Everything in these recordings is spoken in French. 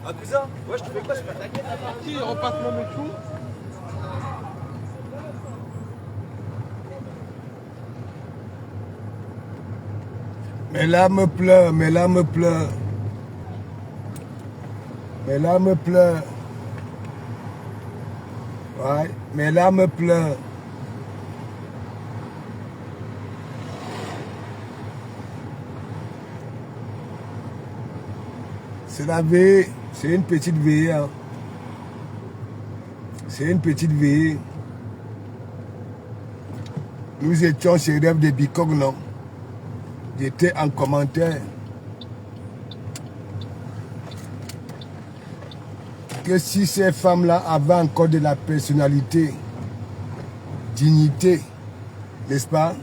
Ah, cousin, ouais, je te fais quoi, c'est pas ta gueule. Qui repasse mon méchou? Mes larmes pleurent, mes larmes pleurent. Mes larmes pleurent. Ouais, mes larmes pleurent. C'est la veille, c'est une petite veillée. Hein. C'est une petite veillée. Nous étions chez Rêve de Bicog, non? J'étais en commentaire. Que si ces femmes-là avaient encore de la personnalité, dignité, n'est-ce pas,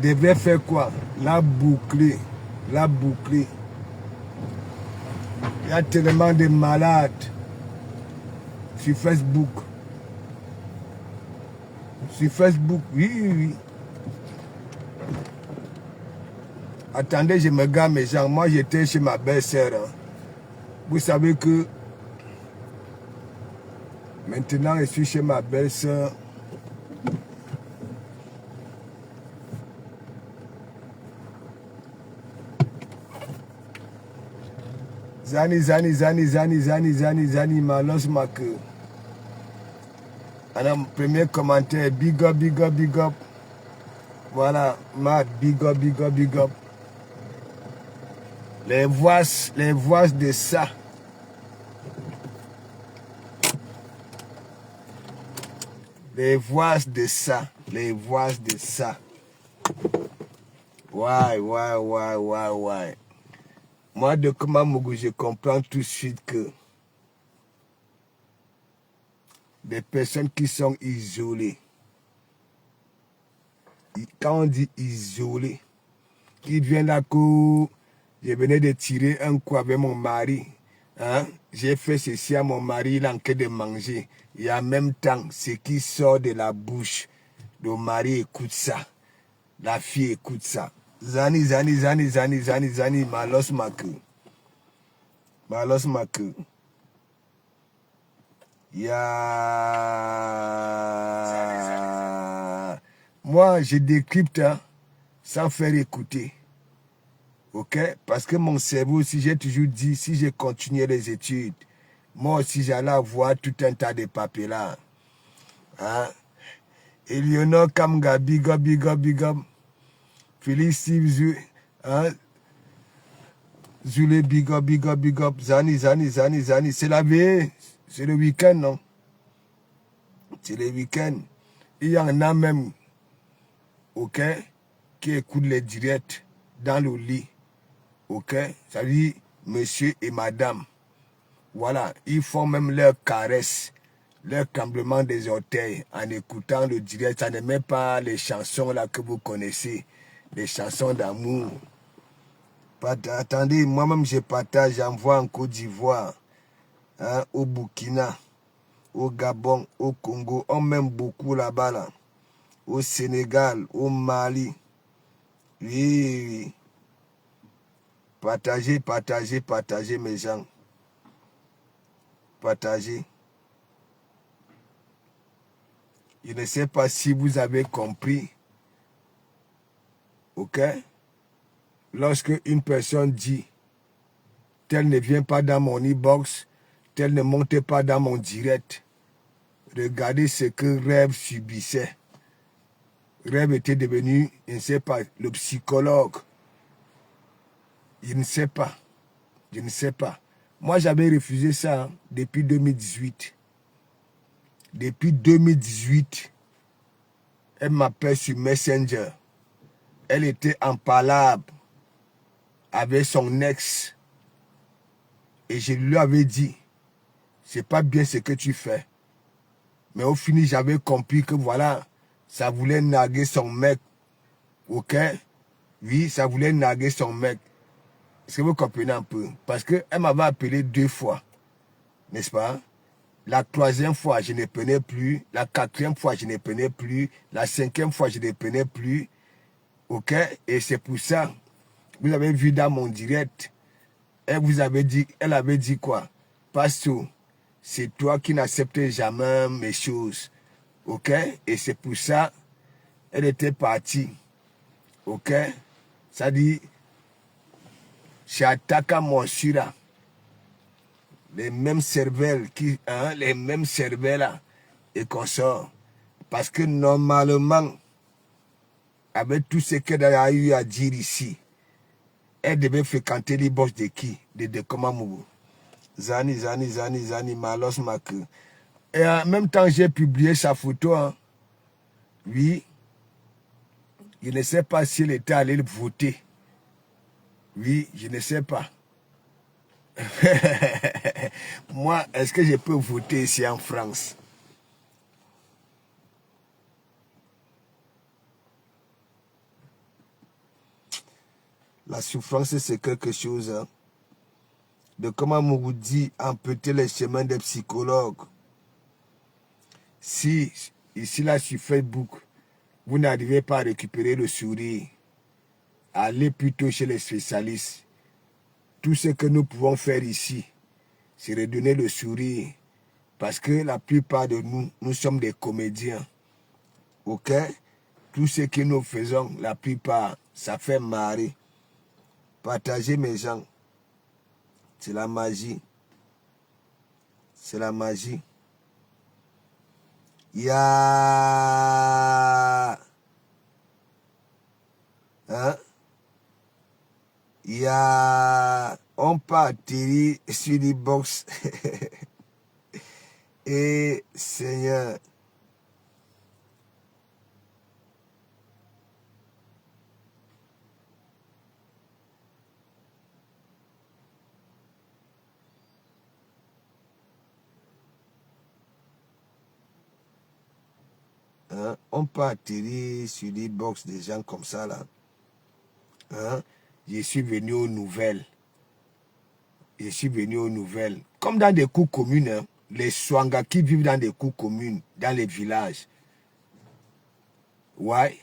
devraient faire quoi? La boucler, la boucler. Il y a tellement de malades sur Facebook. Sur Facebook, oui, oui, oui. Attendez, je me gare mes gens. Moi, j'étais chez ma belle-sœur. Hein. Vous savez que maintenant, je suis chez ma belle-sœur. Zani, malos ma queue. Alors, premier commentaire, big up, big up, big up. Voilà, Matt, big up, big up, big up. Les voix de ça. Les voix de ça. Les voix de ça. Ouais. Moi, de Kamamougou, je comprends tout de suite que des personnes qui sont isolées, quand on dit isolées, qui viennent là que je venais de tirer un coup avec mon mari, hein? J'ai fait ceci à mon mari, il a en train de manger. Et en même temps, ce qui sort de la bouche, le mari écoute ça, la fille écoute ça. Zani, malos ma queue. Malos ma queue. Moi, je décrypte hein, sans faire écouter. Ok? Parce que mon cerveau, si j'ai toujours dit, si j'ai continué les études, moi aussi j'allais avoir tout un tas de papiers là. Hein? Eleonore Kamga, big up, big up, big up. Félix Steve, hein? Zule, big up, big up, big up. Zani. C'est la veille. C'est le week-end, non? C'est le week-end. Il y en a même, ok, qui écoutent les directs dans le lit. Ok? Ça veut dire monsieur et madame. Voilà. Ils font même leur caresse, leur tremblement des orteils en écoutant le direct. Ça n'est même pas les chansons là que vous connaissez. Les chansons d'amour. Attendez, moi-même je partage, j'envoie en Côte d'Ivoire, hein, au Burkina, au Gabon, au Congo. On m'aime beaucoup là-bas, là. Au Sénégal, au Mali. Oui. Partagez mes gens. Partagez. Je ne sais pas si vous avez compris. Ok? Lorsque une personne dit, tel ne vient pas dans mon e-box, tel ne monte pas dans mon direct, regardez ce que Rêve subissait. Rêve était devenu, je ne sais pas, le psychologue. Je ne sais pas. Moi, j'avais refusé ça hein, depuis 2018. Depuis 2018, elle m'appelle sur Messenger. Elle était en palabre avec son ex. Et je lui avais dit, c'est pas bien ce que tu fais. Mais au final, j'avais compris que voilà, ça voulait narguer son mec. Ok? Oui, ça voulait narguer son mec. Est-ce que vous comprenez un peu? Parce qu'elle m'avait appelé 2 fois. N'est-ce pas? La 3e fois, je ne prenais plus. La 4e fois, je ne prenais plus. La 5e fois, je ne prenais plus. Ok? Et c'est pour ça, vous avez vu dans mon direct, elle avait dit quoi? Pasteur, c'est toi qui n'acceptes jamais mes choses. Ok? Et c'est pour ça, elle était partie. Ok? Ça dit, chez Ataka Monsura, les mêmes cervelles les mêmes cervelles là, et qu'on sort. Parce que normalement, avec tout ce qu'elle a eu à dire ici, elle devait fréquenter les boss de qui? De Komamougou. Zani, Malos Mak. Et en même temps, j'ai publié sa photo. Hein. Oui, je ne sais pas si elle était allée voter. Oui, je ne sais pas. Moi, est-ce que je peux voter ici en France? La souffrance, c'est quelque chose. Hein. De comment Mougou dit amputer les chemins des psychologues. Si, ici là sur Facebook, vous n'arrivez pas à récupérer le sourire, allez plutôt chez les spécialistes. Tout ce que nous pouvons faire ici, c'est redonner le sourire. Parce que la plupart de nous, nous sommes des comédiens. Ok? Tout ce que nous faisons, la plupart, ça fait marrer. Partagez mes gens. C'est la magie. C'est la magie. Ya. Hein? Ya. On peut atterrir sur les box. Et Seigneur. Hein? On peut atterrir sur les box des gens comme ça là. Hein? Je suis venu aux nouvelles. Je suis venu aux nouvelles. Comme dans des cours communes, hein, les Swanga qui vivent dans des cours communes, dans les villages. Ouais.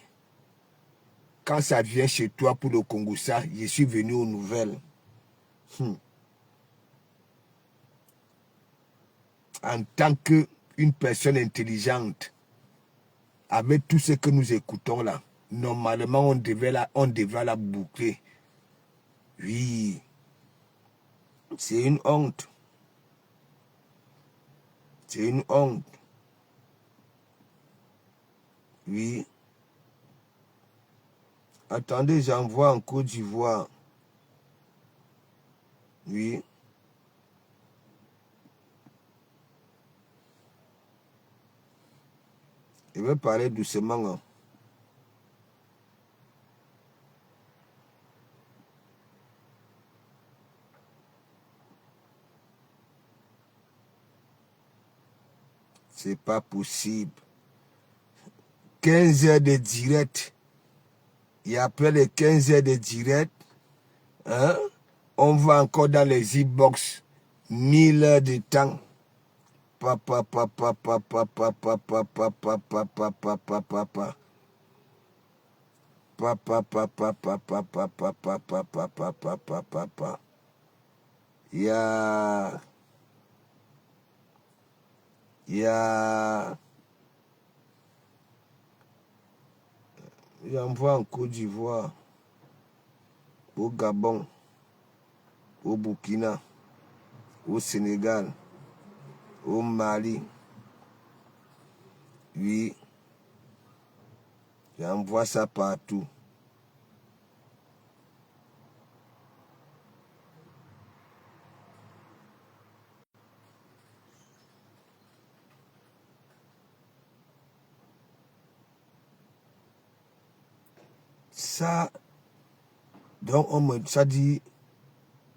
Quand ça vient chez toi pour le Kongoussa, je suis venu aux nouvelles. En tant qu'une personne intelligente, avec tout ce que nous écoutons là, normalement on devait la boucler. Oui. C'est une honte. C'est une honte. Oui. Attendez, j'envoie en Côte d'Ivoire. Oui. Je vais parler doucement. Hein. C'est pas possible. 15 heures de direct. Et après les 15 heures de direct, hein, on va encore dans les e-box. 1000 heures de temps. Papa. Ya. J'envoie en Côte d'Ivoire, au Gabon, au Burkina, au Sénégal, au Mali. Oui, j'envoie ça partout. Ça, donc ça dit,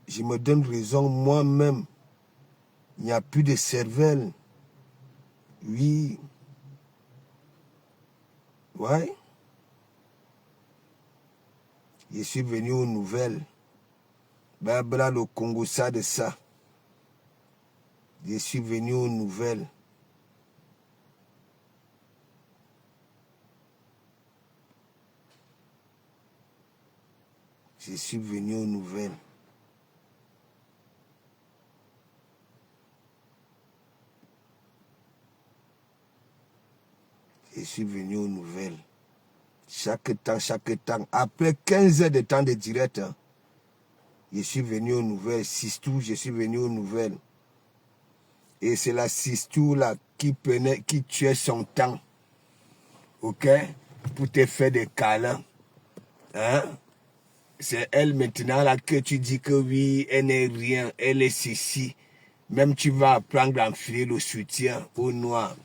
je me donne raison moi-même. Il n'y a plus de cervelle. Oui. Ouais. Je suis venu aux nouvelles. Bla le Congo, ça de ça. Je suis venu aux nouvelles. Je suis venu aux nouvelles. suis venu aux nouvelles. Chaque temps. Après 15 heures de temps de direct, hein, je suis venu aux nouvelles. Sistou, je suis venu aux nouvelles. Et c'est la Sistou là qui tuait son temps. Ok? Pour te faire des câlins. Hein? C'est elle maintenant là que tu dis que oui, elle n'est rien, elle est ceci. Même tu vas apprendre à enfiler le soutien au noir.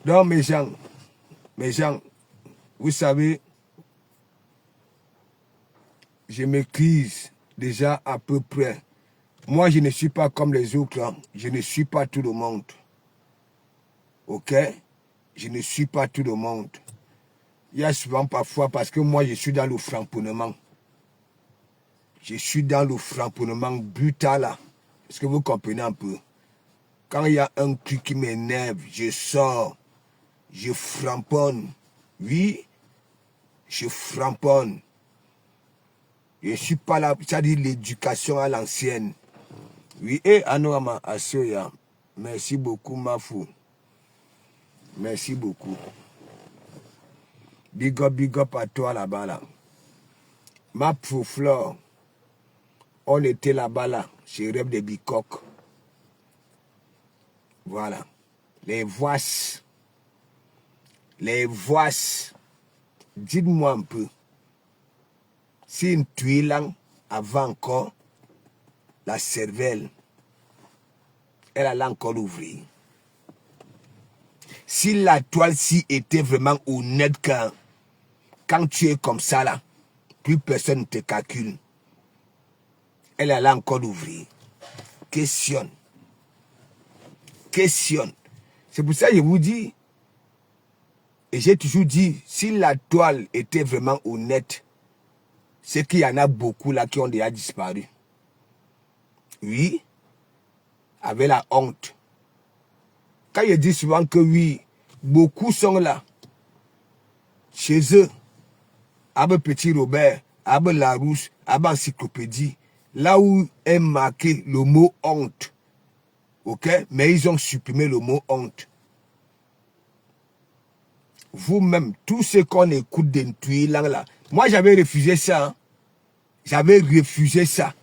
Donc mes gens, vous savez, je maîtrise déjà à peu près. Moi, je ne suis pas comme les autres. Hein. Je ne suis pas tout le monde. Ok? Je ne suis pas tout le monde. Il y a souvent parfois, parce que moi, je suis dans le framponnement. Je suis dans le framponnement brutal là. Est-ce que vous comprenez un peu? Quand il y a un truc qui m'énerve, je sors. Je framponne. Oui, je framponne. Je ne suis pas là, c'est-à-dire l'éducation à l'ancienne. Oui, et Anoama Asoya, merci beaucoup, Mafou. Merci beaucoup. Big up à toi là-bas. Là. Ma Flore, on était là-bas là, chez Rêve de Bicoque. Voilà. Les voices. Dites-moi un peu. Si une tuile avant encore la cervelle, elle allait encore l'ouvrir. Si la toile-ci était vraiment honnête quand tu es comme ça là, plus personne ne te calcule. Elle allait encore l'ouvrir. Questionne. C'est pour ça que je vous dis, et j'ai toujours dit, si la toile était vraiment honnête, c'est qu'il y en a beaucoup là qui ont déjà disparu. Oui, avec la honte. Quand je dis souvent que oui, beaucoup sont là, chez eux, avec Petit Robert, avec Larousse, avec Encyclopédie, là où est marqué le mot honte. Ok? Mais ils ont supprimé le mot honte. Vous-même, tous ceux qu'on écoute d'Ntouy là, moi j'avais refusé ça. Hein? J'avais refusé ça.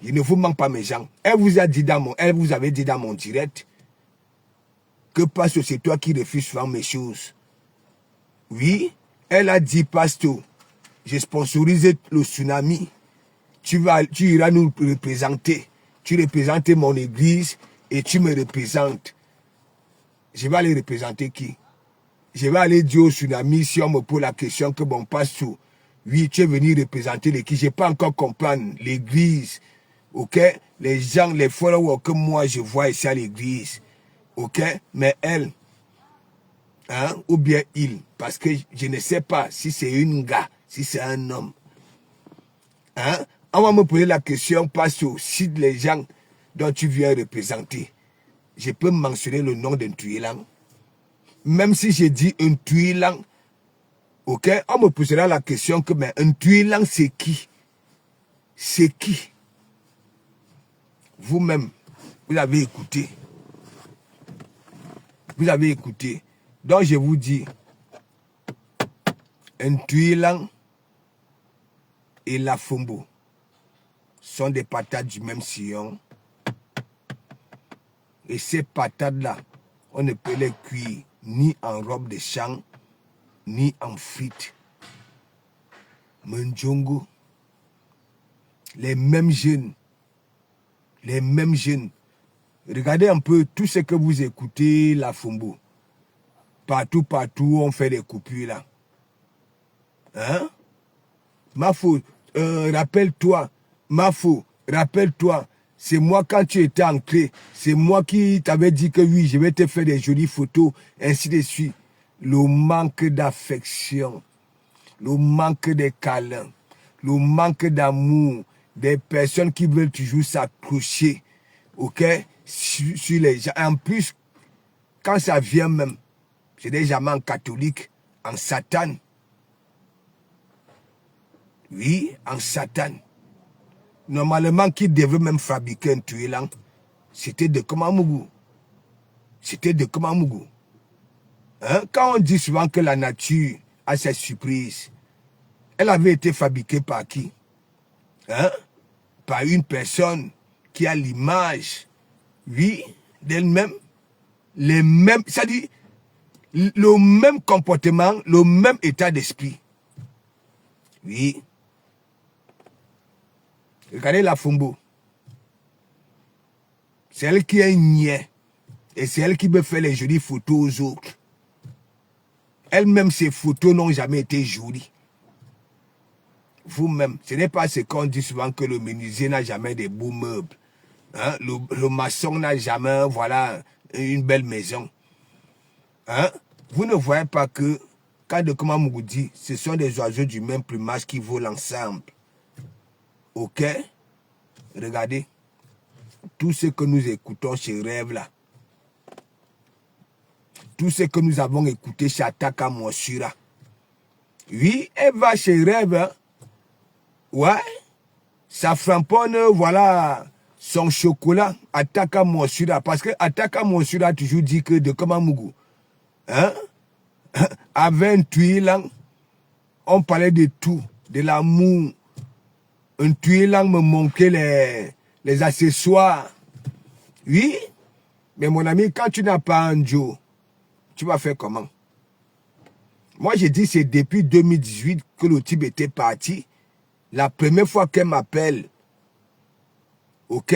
Je ne vous manque pas mes gens. Elle vous avait dit dans mon direct que parce que c'est toi qui refuses souvent mes choses. Oui, elle a dit, Pasto, j'ai sponsorisé le tsunami. Tu iras nous représenter. Tu représentes mon église et tu me représentes. Je vais aller représenter qui? Je vais aller dire au tsunami si on me pose la question que bon, Pasto, oui, tu es venu représenter l'église. Je n'ai pas encore comprendre l'église. Ok? Les gens, les followers que moi je vois ici à l'église. Ok? Mais elle, hein, ou bien il, parce que je ne sais pas si c'est une gars, si c'est un homme. Hein? On va me poser la question parce que si les gens dont tu viens représenter, je peux mentionner le nom d'un Tuilang. Même si j'ai dit un Tuilang, ok, on me posera la question que mais un Tuilang c'est qui? C'est qui? Vous-même, vous avez écouté. Vous avez écouté. Donc je vous dis, un Tuilang et la Fombo sont des patates du même sillon. Et ces patates-là, on ne peut les cuire ni en robe de champ, ni en frites. Mndjongo, les mêmes jeunes. Regardez un peu tout ce que vous écoutez, la Fombo. Partout, on fait des coupures là. Hein? Mafou, rappelle-toi. Mafou, rappelle-toi. C'est moi quand tu étais entré. C'est moi qui t'avais dit que oui, je vais te faire des jolies photos, ainsi de suite. Le manque d'affection, le manque de câlins, le manque d'amour, des personnes qui veulent toujours s'accrocher, ok, sur les gens. En plus, quand ça vient même, c'est des jamans catholiques, en Satan. Oui, en Satan. Normalement, qui devait même fabriquer un Tuilang, c'était de Komamougou. C'était de Komamougou. Hein? Quand on dit souvent que la nature a ses surprises, elle avait été fabriquée par qui? Hein? Par une personne qui a l'image, oui, d'elle-même, les mêmes, c'est-à-dire le même comportement, le même état d'esprit. Oui. Regardez la Fumbo. C'est elle qui est niais. Et c'est elle qui veut faire les jolies photos aux autres. Elle-même, ses photos n'ont jamais été jolies. Vous-même, ce n'est pas ce qu'on dit souvent que le menuisier n'a jamais de beaux meubles. Hein? Le maçon n'a jamais, voilà, une belle maison. Hein? Vous ne voyez pas que, quand de Komamougou dit, ce sont des oiseaux du même plumage qui volent ensemble. Ok? Regardez. Tout ce que nous écoutons chez Rêve là. Tout ce que nous avons écouté chez Ataka Mouassura. Oui, elle va chez Rêve. Hein? Ouais. Ça framponne, voilà, son chocolat. Ataka Mouassura. Parce que Ataka Mouassura a toujours dit que de Komamougou, hein? Avec un tuilang, on parlait de tout. De l'amour. Un tuilang me manquait les accessoires. Oui. Mais mon ami, quand tu n'as pas un Joe, tu vas faire comment? Moi, j'ai dit c'est depuis 2018 que le type était parti. La première fois qu'elle m'appelle, ok,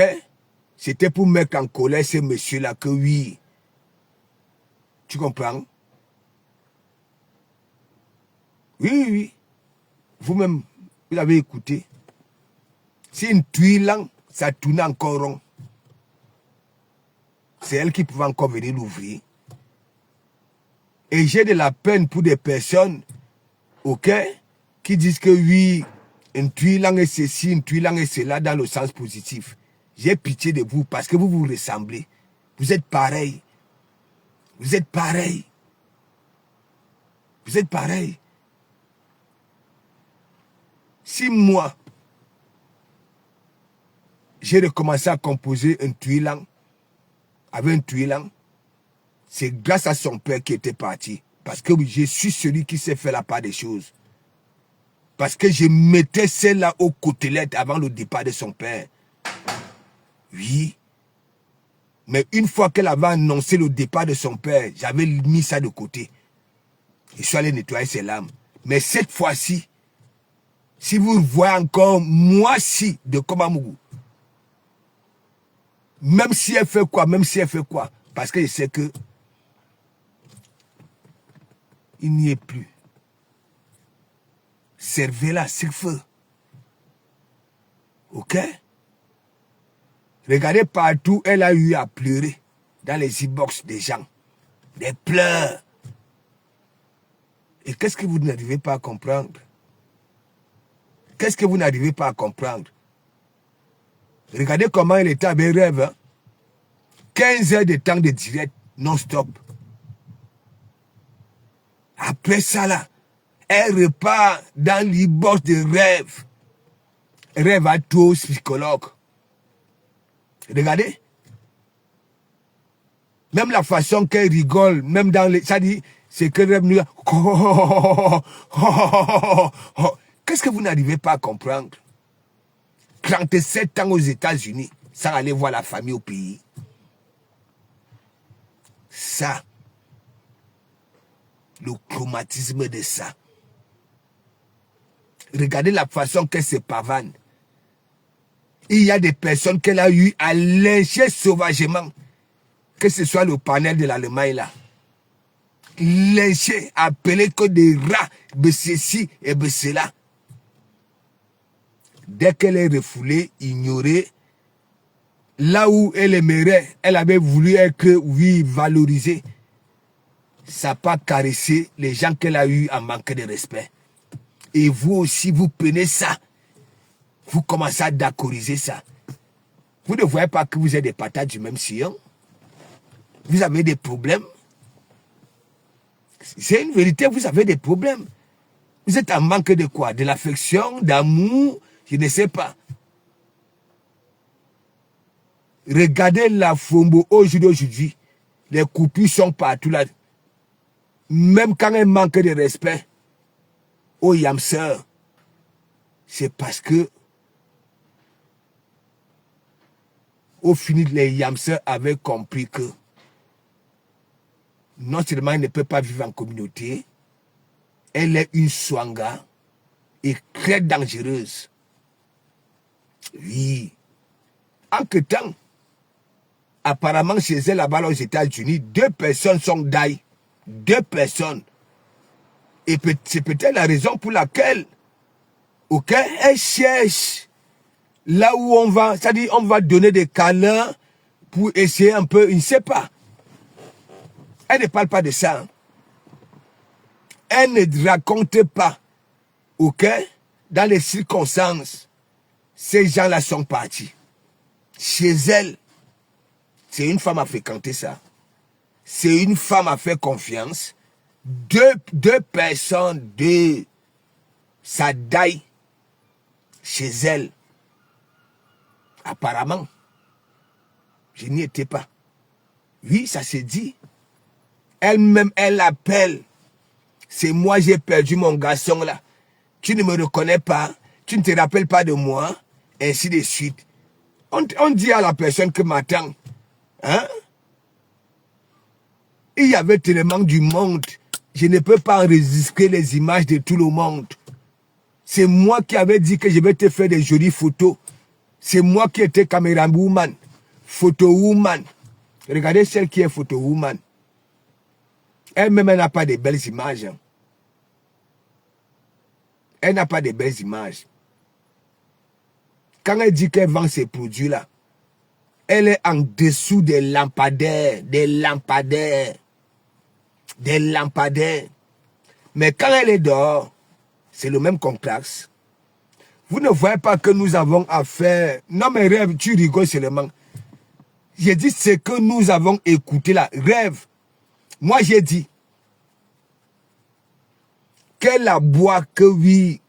c'était pour mettre en colère ce monsieur-là que oui. Tu comprends? Oui, oui. Vous-même, vous avez écouté. C'est une tuile, ça tourne encore rond. C'est elle qui pouvait encore venir l'ouvrir. Et j'ai de la peine pour des personnes, ok, qui disent que oui, une tuile est ceci, une tuile est cela dans le sens positif. J'ai pitié de vous parce que vous vous ressemblez. Vous êtes pareil. Vous êtes pareil. Vous êtes pareil. Si moi, j'ai recommencé à composer un tuilang, avec un tuilang, c'est grâce à son père qui était parti. Parce que je suis celui qui s'est fait la part des choses. Parce que je mettais celle-là aux côtelettes avant le départ de son père. Oui. Mais une fois qu'elle avait annoncé le départ de son père, j'avais mis ça de côté. Je suis allé nettoyer ses larmes. Mais cette fois-ci, si vous voyez encore moi-ci de Komamougou, même si elle fait quoi, parce que je sais que il n'y est plus. Servez-la, c'est feu. Ok? Regardez partout, elle a eu à pleurer dans les e-box des gens. Des pleurs. Et qu'est-ce que vous n'arrivez pas à comprendre? Qu'est-ce que vous n'arrivez pas à comprendre? Regardez comment elle était avec Rêve. Hein? 15 heures de temps de direct non-stop. Après ça, là, elle repart dans l'e-box de Rêve. Rêve a tout psychologue. Regardez. Même la façon qu'elle rigole, même dans les... Ça dit, c'est que Rêve nous... Qu'est-ce que vous n'arrivez pas à comprendre? 37 ans aux États-Unis, sans aller voir la famille au pays. Ça, le traumatisme de ça. Regardez la façon qu'elle se pavane. Il y a des personnes qu'elle a eu à lyncher sauvagement. Que ce soit le panel de l'Allemagne là. Lyncher, appeler que des rats, de ceci et de cela. Dès qu'elle est refoulée, ignorée, là où elle aimerait, elle avait voulu être, oui, valorisée. Ça n'a pas caressé les gens qu'elle a eu en manque de respect. Et vous aussi, vous prenez ça. Vous commencez à d'accordiser ça. Vous ne voyez pas que vous êtes des patates du même sillon? Vous avez des problèmes? C'est une vérité, vous avez des problèmes. Vous êtes en manque de quoi? De l'affection, d'amour, je ne sais pas. Regardez la Fumbo aujourd'hui. Les coupures sont partout là. même quand elle manque de respect aux yamseurs, c'est parce que au final, les yamseurs avaient compris que non seulement elle ne peut pas vivre en communauté, elle est une swanga et très dangereuse. Oui. En que temps, apparemment chez elle là-bas aux États-Unis, 2 personnes sont die. 2 personnes. Et c'est peut-être la raison pour laquelle elle cherche là où on va, c'est-à-dire on va donner des câlins pour essayer un peu, il ne sait pas. Elle ne parle pas de ça. Elle ne raconte pas, dans les circonstances, ces gens-là sont partis. Chez elle, c'est une femme à fréquenter ça. C'est une femme à faire confiance. Deux personnes, ça daille chez elle. Apparemment, je n'y étais pas. Oui, ça s'est dit. Elle-même, elle appelle. C'est moi, j'ai perdu mon garçon là. Tu ne me reconnais pas. Tu ne te rappelles pas de moi. Ainsi de suite. On dit à la personne que m'attend. Hein? Il y avait tellement du monde. Je ne peux pas enregistrer les images de tout le monde. C'est moi qui avais dit que je vais te faire des jolies photos. C'est moi qui étais caméra woman. Photo woman. Regardez celle qui est photo woman. Elle-même, elle n'a pas de belles images. Elle n'a pas de belles images. Quand elle dit qu'elle vend ces produits-là, elle est en dessous des lampadaires. Des lampadaires. Des lampadaires. Mais quand elle est dehors, c'est le même complexe. Vous ne voyez pas que nous avons affaire... Non mais Rêve, tu rigoles seulement. J'ai dit ce que nous avons écouté là. Rêve. Moi j'ai dit qu'elle aboie que oui,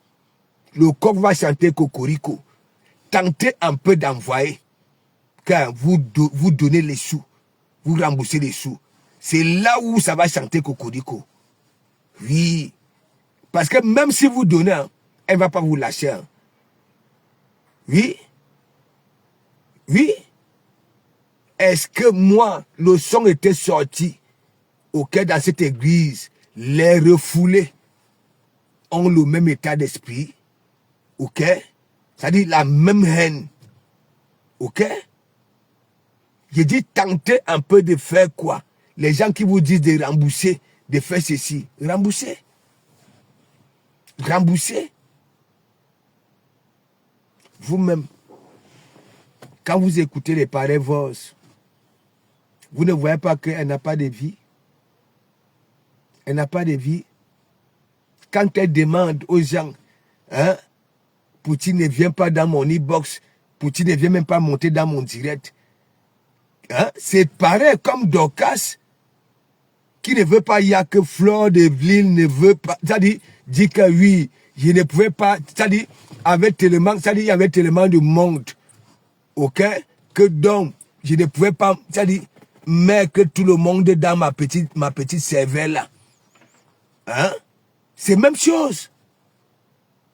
le coq va chanter Cocorico. Tentez un peu d'envoyer. Quand vous donnez les sous, vous remboursez les sous. C'est là où ça va chanter Cocorico. Oui. Parce que même si vous donnez, elle ne va pas vous lâcher. Oui. Oui. Est-ce que moi, le son était sorti dans cette église, les refoulés ont le même état d'esprit, c'est-à-dire la même haine, J'ai dit tentez un peu de faire quoi? Les gens qui vous disent de rembourser, de faire ceci, rembourser. Rembourser. Vous-même, quand vous écoutez les pareilles voix, vous ne voyez pas qu'elle n'a pas de vie. Elle n'a pas de vie. Quand elle demande aux gens, hein, Poutine ne vient pas dans mon e-box, Poutine ne vient même pas monter dans mon direct. Hein? C'est pareil comme Dorcas, qui ne veut pas, il y a que Fleur de Ville ne veut pas, c'est-à-dire, dit que oui, je ne pouvais pas, c'est-à-dire, il y avait tellement de monde, que donc, je ne pouvais pas, c'est-à-dire, mettre tout le monde dans ma petite cervelle là. Hein? C'est même chose.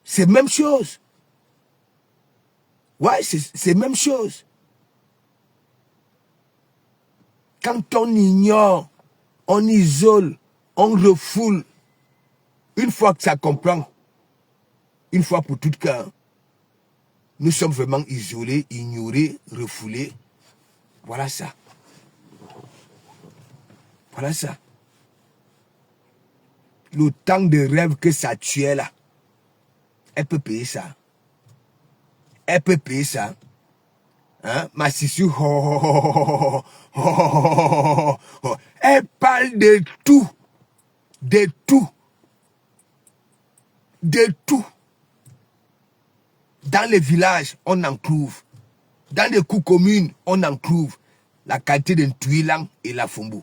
C'est même chose. Ouais, c'est même chose. Quand on ignore, on isole, on refoule, une fois que ça comprend, une fois pour toutes cas, nous sommes vraiment isolés, ignorés, refoulés. Voilà ça. Voilà ça. Le temps de rêve que ça tuait là, elle peut payer ça. Elle peut payer ça. Hein? Ma sissou, elle parle de tout. De tout. De tout. Dans les villages, on en trouve. Dans les coups communes, on en trouve. La qualité de Tuilang et la Fumbu.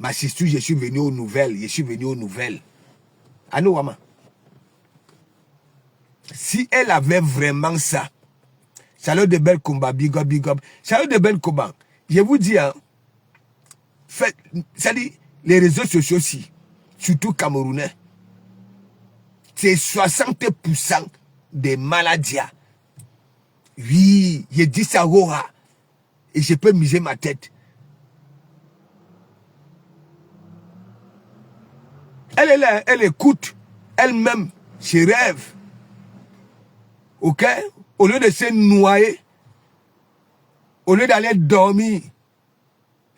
Ma sissou, je suis venu aux nouvelles. Je suis venu aux nouvelles. Anou Wama. Si elle avait vraiment ça, Charlotte de Belkomba, big up, big up. Charlotte de Belkomba, je vous dis, hein, C'est-à-dire, les réseaux sociaux aussi, surtout camerounais, c'est 60% des maladies. Oui, je dis ça, et je peux miser ma tête. Elle est là, elle écoute, elle-même, se rêve. Ok? Au lieu de se noyer, au lieu d'aller dormir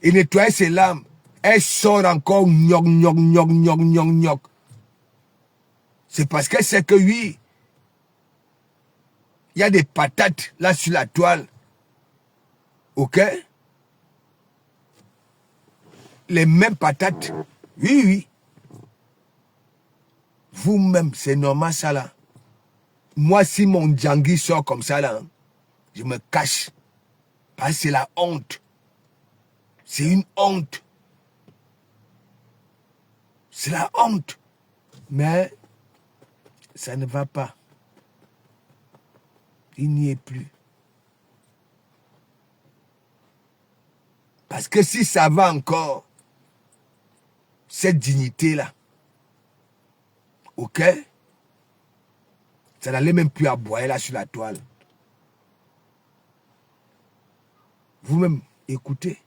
et nettoyer ses larmes, elle sort encore gnoc, gnoc, gnoc, gnoc, gnoc, gnoc. C'est parce qu'elle sait que oui, il y a des patates là sur la toile. Ok? Les mêmes patates. Oui, oui. Vous-même, c'est normal ça là. Moi, si mon djangui sort comme ça là, je me cache. Parce que c'est la honte. C'est une honte. C'est la honte. Mais ça ne va pas. Il n'y est plus. Parce que si ça va encore, cette dignité-là, ok, ça n'allait même plus aboyer là sur la toile. Vous-même, écoutez.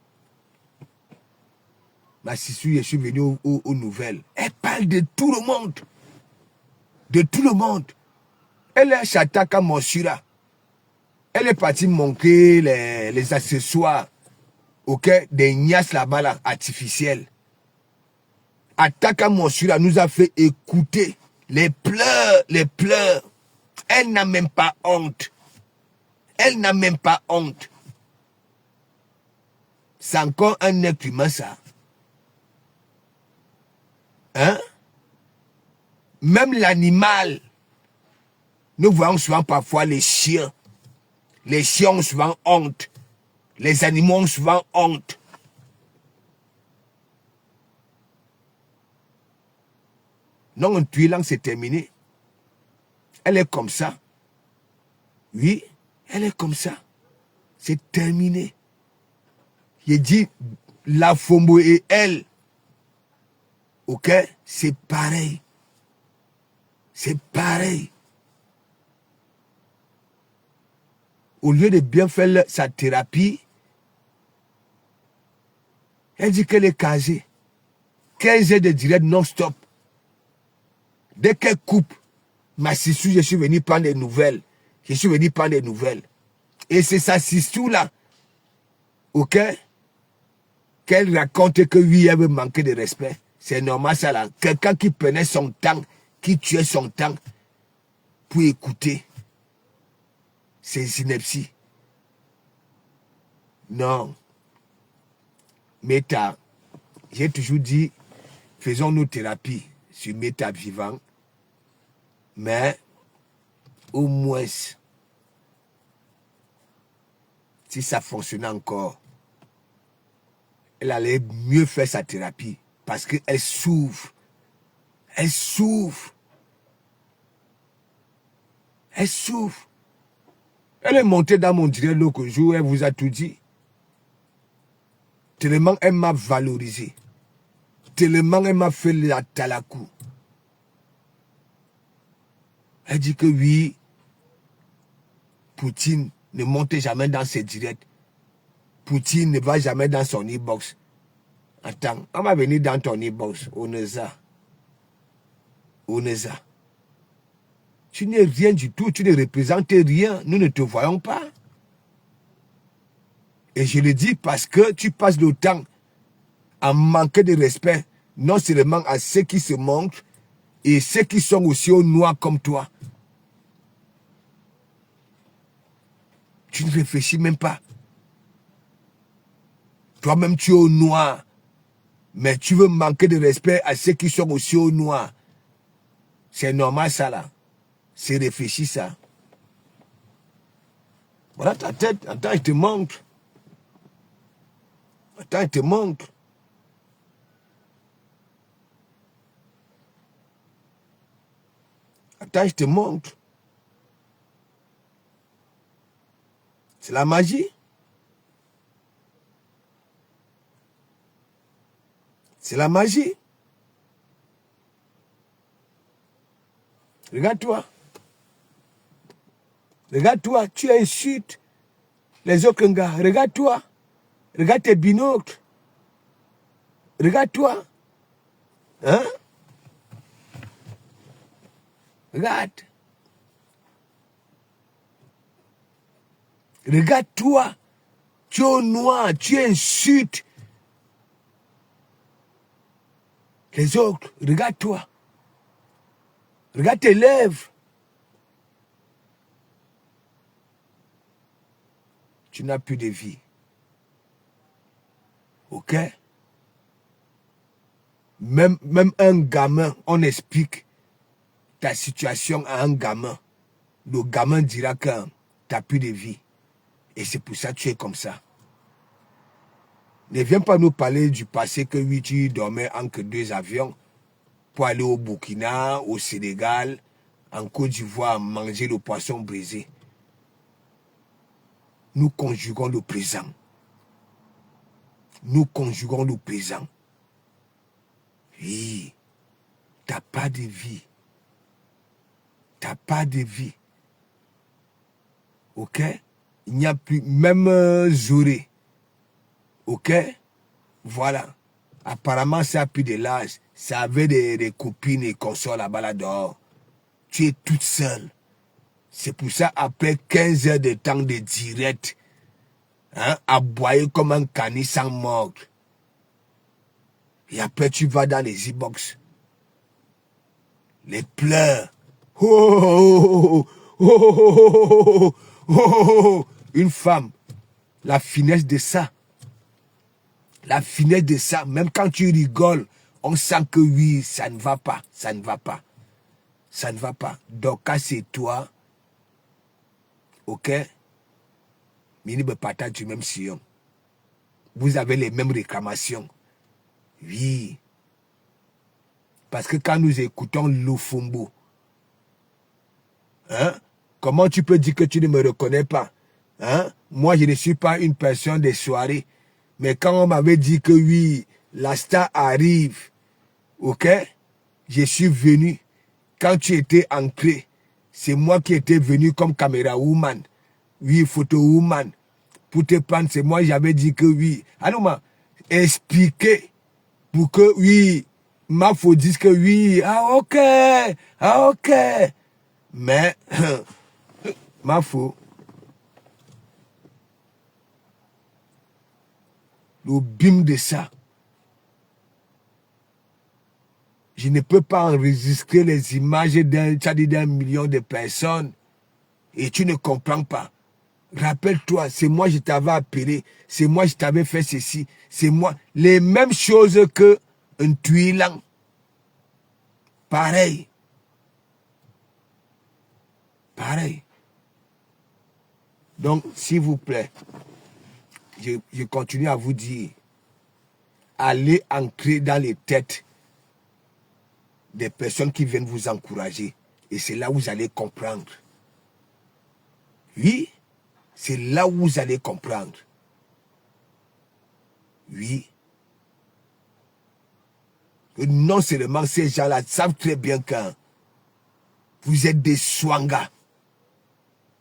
Ma Sissou, je suis venu aux nouvelles. Elle parle de tout le monde. De tout le monde. Elle est Chataka Monsura. Elle est partie manquer les accessoires, ok, des niasses là-bas, là, artificielles. Ataka Monsura nous a fait écouter les pleurs, les pleurs. Elle n'a même pas honte. Elle n'a même pas honte. C'est encore un être humain, ça. Hein? Même l'animal, nous voyons souvent parfois les chiens. Les chiens ont souvent honte. Les animaux ont souvent honte. Non, un tuilant, c'est terminé. Elle est comme ça. Oui, elle est comme ça. C'est terminé. J'ai dit, la Fombo et elle, ok, c'est pareil. C'est pareil. Au lieu de bien faire sa thérapie, elle dit qu'elle est casée. 15 heures de direct non-stop. Dès qu'elle coupe, ma Sissou, je suis venu prendre des nouvelles. Je suis venu prendre des nouvelles. Et c'est sa Sissou là, ok, qu'elle raconte que oui, elle veut manquer de respect. C'est normal ça là. Quelqu'un qui prenait son temps, qui tuait son temps pour écouter ses inepties. Non. Méta, j'ai toujours dit, faisons nos thérapies sur Méta vivant, mais au moins, si ça fonctionnait encore, elle allait mieux faire sa thérapie parce qu'elle souffre. Elle souffre. Elle souffre. Elle est montée dans mon direct l'autre jour, elle vous a tout dit. Tellement elle m'a valorisé. Tellement elle m'a fait la talakou. Elle dit que oui, Poutine ne monte jamais dans ses directs. Poutine ne va jamais dans son e-box. Attends, on va venir dans ton e-box. Oneza. Oneza. Tu n'es rien du tout, tu ne représentes rien. Nous ne te voyons pas. Et je le dis parce que tu passes le temps à manquer de respect, non seulement à ceux qui se montrent, et ceux qui sont aussi au noir comme toi. Tu ne réfléchis même pas. Toi-même, tu es au noir. Mais tu veux manquer de respect à ceux qui sont aussi au noir. C'est normal ça là. C'est réfléchi ça. Voilà ta tête. Attends, il te montre. Attends, il te montre. Attends, je te montre. C'est la magie. C'est la magie. Regarde-toi. Regarde-toi, tu insultes les autres gars. Regarde-toi. Regarde tes binocles. Regarde-toi. Hein? Regarde. Regarde-toi. Tu es au noir, tu insultes les autres. Regarde-toi. Regarde tes lèvres. Tu n'as plus de vie. Ok? Même un gamin, on explique ta situation à un gamin. Le gamin dira que tu n'as plus de vie. Et c'est pour ça que tu es comme ça. Ne viens pas nous parler du passé que oui, tu dormais entre 2 avions pour aller au Burkina, au Sénégal, en Côte d'Ivoire, manger le poisson brisé. Nous conjuguons le présent. Nous conjuguons le présent. Oui, tu n'as pas de vie. Tu n'as pas de vie. Ok? Il n'y a plus, même Zouré. Ok? Voilà. Apparemment, ça a plus de l'âge. Ça avait des copines et consorts là-bas, là dehors. Tu es toute seule. C'est pour ça, après 15 heures de temps de direct, hein, aboyer comme un canis sans morgue. Et après, tu vas dans les e-box. Les pleurs. Oh, oh, oh, oh, oh, oh, oh. Une femme, la finesse de ça. La finesse de ça, même quand tu rigoles, on sent que oui, ça ne va pas, ça ne va pas. Ça ne va pas. Donc, quand c'est toi, ok, Mini me partage du même sillon. Vous avez les mêmes réclamations. Oui. Parce que quand nous écoutons Lufumbo, hein, comment tu peux dire que tu ne me reconnais pas? Hein? Moi, je ne suis pas une personne des soirées. Mais quand on m'avait dit que oui, la star arrive, ok, je suis venu. Quand tu étais entré, c'est moi qui étais venu comme caméra woman. Oui, photo woman. Pour te prendre, c'est moi, j'avais dit que oui. Alors, m'a expliqué pour que oui, ma faut dire que oui. Ah, ok. Mais, ma faut. Le bim de ça. Je ne peux pas enregistrer les images d'un million de personnes et tu ne comprends pas. Rappelle-toi, c'est moi je t'avais appelé, c'est moi je t'avais fait ceci, c'est moi. Les mêmes choses que un tuilan. Pareil. Pareil. Donc, s'il vous plaît, je continue à vous dire, allez entrer dans les têtes des personnes qui viennent vous encourager. Et c'est là où vous allez comprendre. Oui, c'est là où vous allez comprendre. Oui. Et non seulement ces gens-là savent très bien que vous êtes des swangas.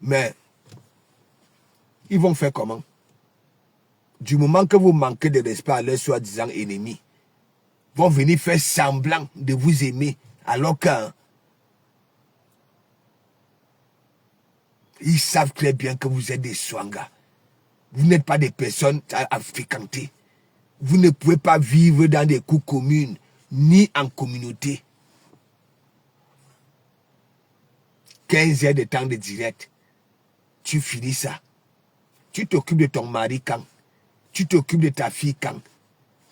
Mais ils vont faire comment? Du moment que vous manquez de respect à leurs soi-disant ennemis, vont venir faire semblant de vous aimer, alors que ils savent très bien que vous êtes des swangas. Vous n'êtes pas des personnes à fréquenter. Vous ne pouvez pas vivre dans des coups communes, ni en communauté. 15 heures de temps de direct. Tu finis ça. Tu t'occupes de ton mari quand? Tu t'occupes de ta fille quand?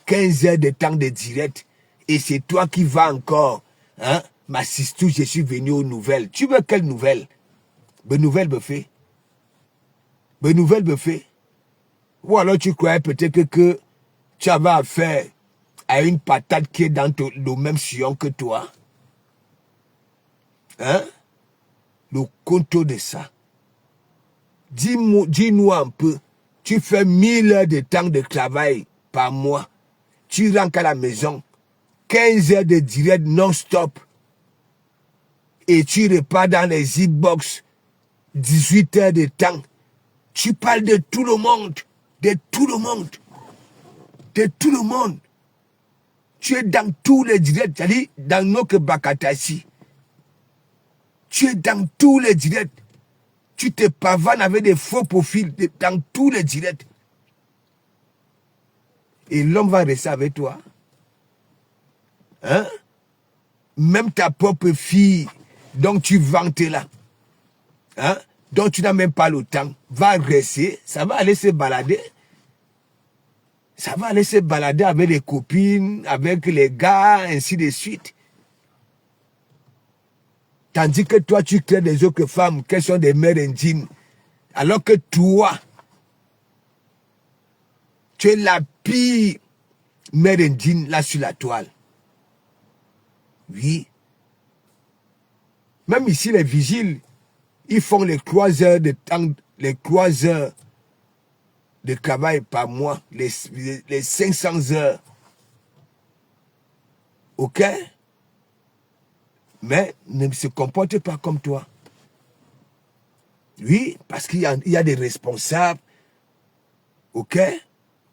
15 heures de temps de direct. Et c'est toi qui vas encore. Hein? Ma sister, je suis venu aux nouvelles. Tu veux quelles nouvelles? Bonne nouvelle me fait. Bonne nouvelle me fait. Ou alors tu croyais peut-être que tu avais affaire à une patate qui est dans le même sillon que toi. Hein? Le contour de ça. Dis-nous un peu. Tu fais 1000 heures de temps de travail par mois. tu rentres à la maison, 15 heures de direct non-stop, et tu repars dans les e-box, 18 heures de temps. Tu parles de tout le monde, de tout le monde, de tout le monde. Tu es dans tous les directs, c'est-à-dire dans nos Bakatasi. Tu es dans tous les directs. Tu te pavanes avec des faux profils dans tous les directs. Et l'homme va rester avec toi. Hein? Même ta propre fille dont tu vantes là, hein? Dont tu n'as même pas le temps, va rester, ça va aller se balader. Ça va aller se balader avec les copines, avec les gars, ainsi de suite. Tandis que toi, tu crées des autres femmes qui sont des mères indignes. Alors que toi, tu es la pire mère indigne là sur la toile. Oui. Même ici, les vigiles, ils font les 3 heures de temps, les 3 heures de travail par mois, les 500 heures. Ok? Mais ne se comporte pas comme toi. Oui, parce qu'il y a des responsables. Ok?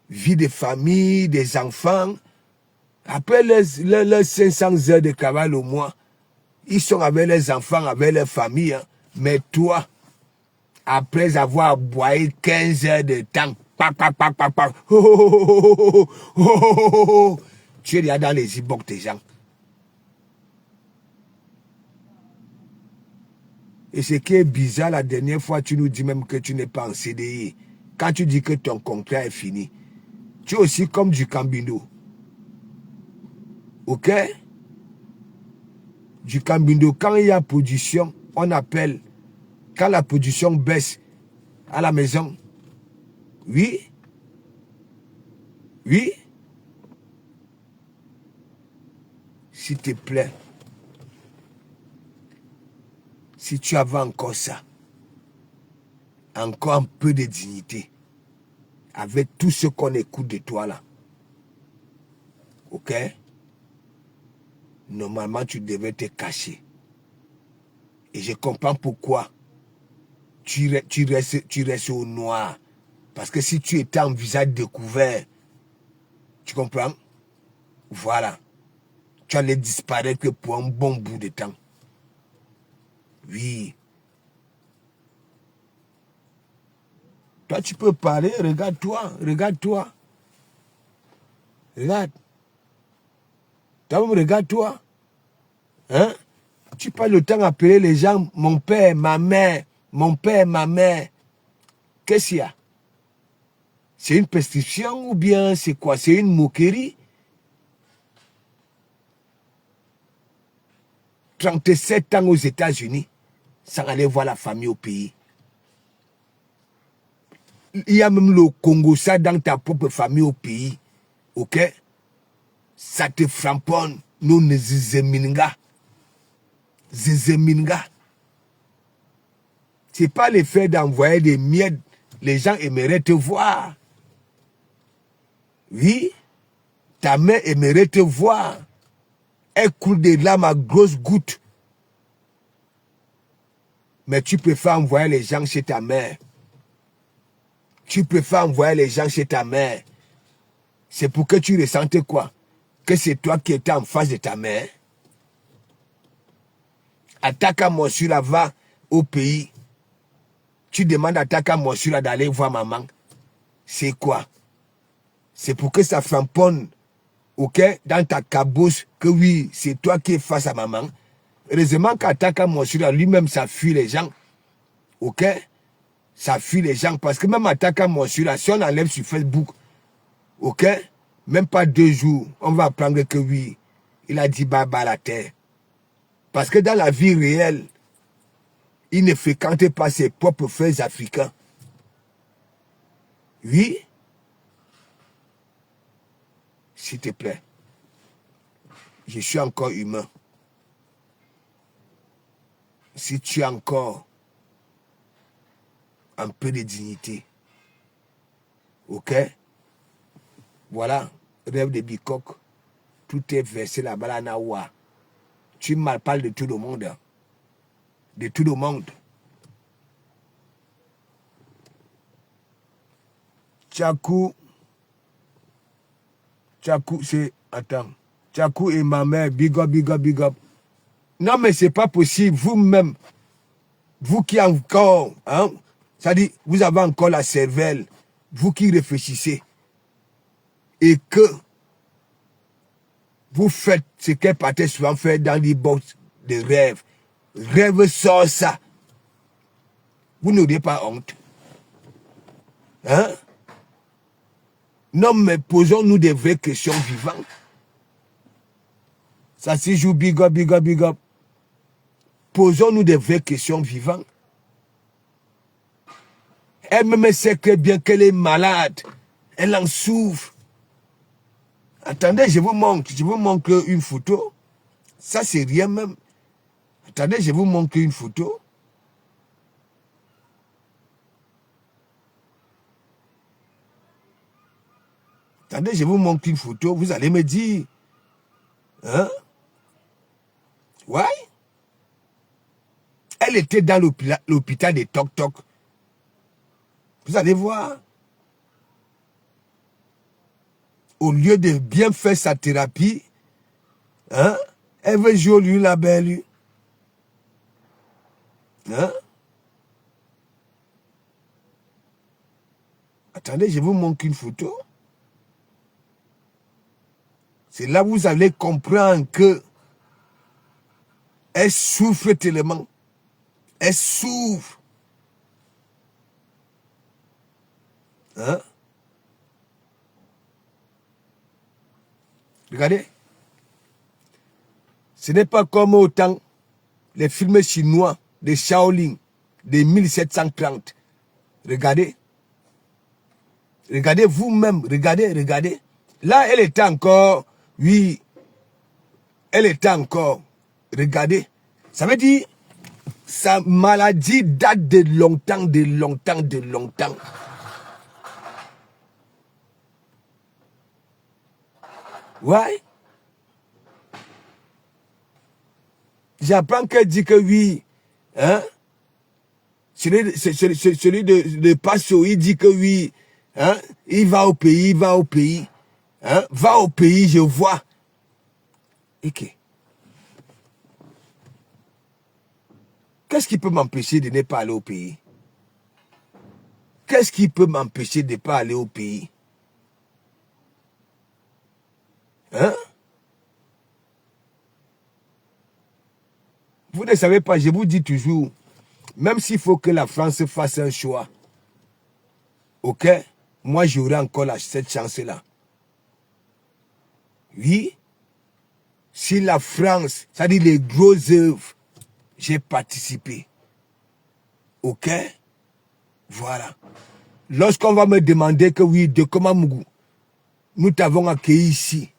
Vie de famille, des enfants. Après les 500 heures de travail au mois, ils sont avec les enfants, avec leur famille. Hein. Mais toi, après avoir boyé 15 heures de temps, tu es déjà dans les e-box des gens. Et ce qui est bizarre, la dernière fois, tu nous dis même que tu n'es pas en CDI. Quand tu dis que ton contrat est fini, tu es aussi comme du Cambindo. Ok? Du Cambindo, quand il y a production, on appelle. Quand la production baisse à la maison, oui? Oui? S'il te plaît, si tu avais encore ça, encore un peu de dignité, avec tout ce qu'on écoute de toi là, ok? Normalement, tu devais te cacher. Et je comprends pourquoi tu restes au noir. Parce que si tu étais en visage découvert, tu comprends? Voilà. Tu allais disparaître que pour un bon bout de temps. Oui. Toi, tu peux parler, regarde-toi, regarde-toi. Regarde. Toi-même, regarde-toi. Hein? Tu passes le temps à appeler les gens, mon père, ma mère, mon père, ma mère. Qu'est-ce qu'il y a? C'est une prescription ou bien c'est quoi? C'est une moquerie? 37 ans aux États-Unis, sans aller voir la famille au pays. Il y a même le Congo, ça dans ta propre famille au pays. Ok? Ça te framponne. Nous ne zizeminga. Zizeminga. C'est pas le fait d'envoyer des miettes. Les gens aimeraient te voir. Oui, ta mère aimerait te voir. Elle coule des larmes à grosses gouttes. Mais tu préfères envoyer les gens chez ta mère. Tu préfères envoyer les gens chez ta mère. C'est pour que tu ressentes quoi? Que c'est toi qui étais en face de ta mère. Ataka Monsula va au pays. Tu demandes à Ataka Monsula d'aller voir maman. C'est quoi? C'est pour que ça framponne, ok, dans ta caboche, que oui, c'est toi qui es face à maman. Heureusement qu'Ataka Monsula lui-même, ça fuit les gens. Ok? Ça fuit les gens. Parce que même Ataka Monsula, si on enlève sur Facebook, ok? Même pas 2 jours, on va apprendre que oui, il a dit baba à la terre. Parce que dans la vie réelle, il ne fréquentait pas ses propres frères africains. Oui? S'il te plaît. Je suis encore humain. Si tu as encore un peu de dignité, ok? Voilà. rêve de bicoque. Tout est versé là-bas, là, Nawa. Tu mal parles de tout le monde. Hein. De tout le monde. Tchakou, c'est... Attends. Tchakou et ma mère, big up, big up, big up. Non, mais c'est pas possible. Vous-même, vous qui encore... Hein, ça dit, vous avez encore la cervelle. Vous qui réfléchissez. Et que vous faites ce qu'elle partait souvent faire dans les box de rêve. Rêve sort ça. Vous n'aurez pas honte. Hein? Non, mais posons-nous des vraies questions vivantes. Ça se joue big up, big up, big up. Posons-nous des vraies questions vivantes. Elle-même sait très bien qu'elle est malade. Elle en souffre. Attendez, je vous montre une photo. Ça, c'est rien même. Attendez, je vous montre une photo. Attendez, je vous montre une photo. Vous allez me dire. Hein? Ouais? Elle était dans l'hôpital de Tok Tok. Vous allez voir. Au lieu de bien faire sa thérapie, hein, elle veut jouer lui la belle. Hein? Attendez, je vous montre une photo. C'est là où vous allez comprendre que elle souffre tellement. Elle souffre. Hein? Regardez. Ce n'est pas comme autant les films chinois de Shaolin de 1730. Regardez. Regardez vous-même. Regardez, regardez. Là, elle était encore... Oui. Elle était encore... Regardez. Ça veut dire... Sa maladie date de longtemps, de longtemps, de longtemps. Ouais. J'apprends qu'elle dit que oui. Hein? Celui de Passo, il dit que oui. Hein? Il va au pays, il va au pays. Hein? Va au pays, je vois. Ok. Qu'est-ce qui peut m'empêcher de ne pas aller au pays? Qu'est-ce qui peut m'empêcher de ne pas aller au pays? Hein? Vous ne savez pas, je vous dis toujours, même s'il faut que la France fasse un choix, ok? Moi, j'aurai encore cette chance-là. Oui, si la France, c'est-à-dire les gros œuvres, j'ai participé. Ok? Voilà. Lorsqu'on va me demander que oui, de comment nous t'avons accueilli ici.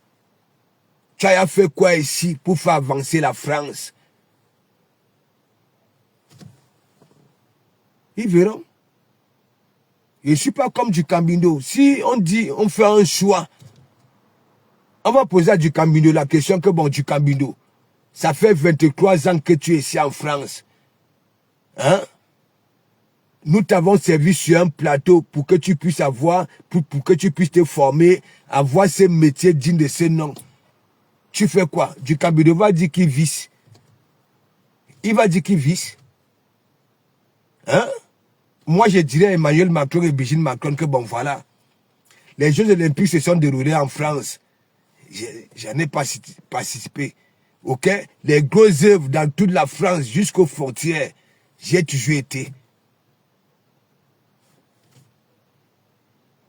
Tu as fait quoi ici pour faire avancer la France? Ils verront. Je ne suis pas comme du Cambindo. Si on dit, on fait un choix, on va poser à du Cambindo la question que bon, du Cambindo, ça fait 23 ans que tu es ici en France. Hein? Nous t'avons servi sur un plateau pour que tu puisses avoir, pour que tu puisses te former, avoir ces métiers dignes de ce nom. Tu fais quoi? Du Cambindo va dire qu'il visse. Il va dire qu'il visse. Hein? Moi, je dirais à Emmanuel Macron et Brigitte Macron que bon, voilà. Les Jeux Olympiques se sont déroulés en France. J'en ai participé. Ok? Les grosses œuvres dans toute la France jusqu'aux frontières, j'ai toujours été.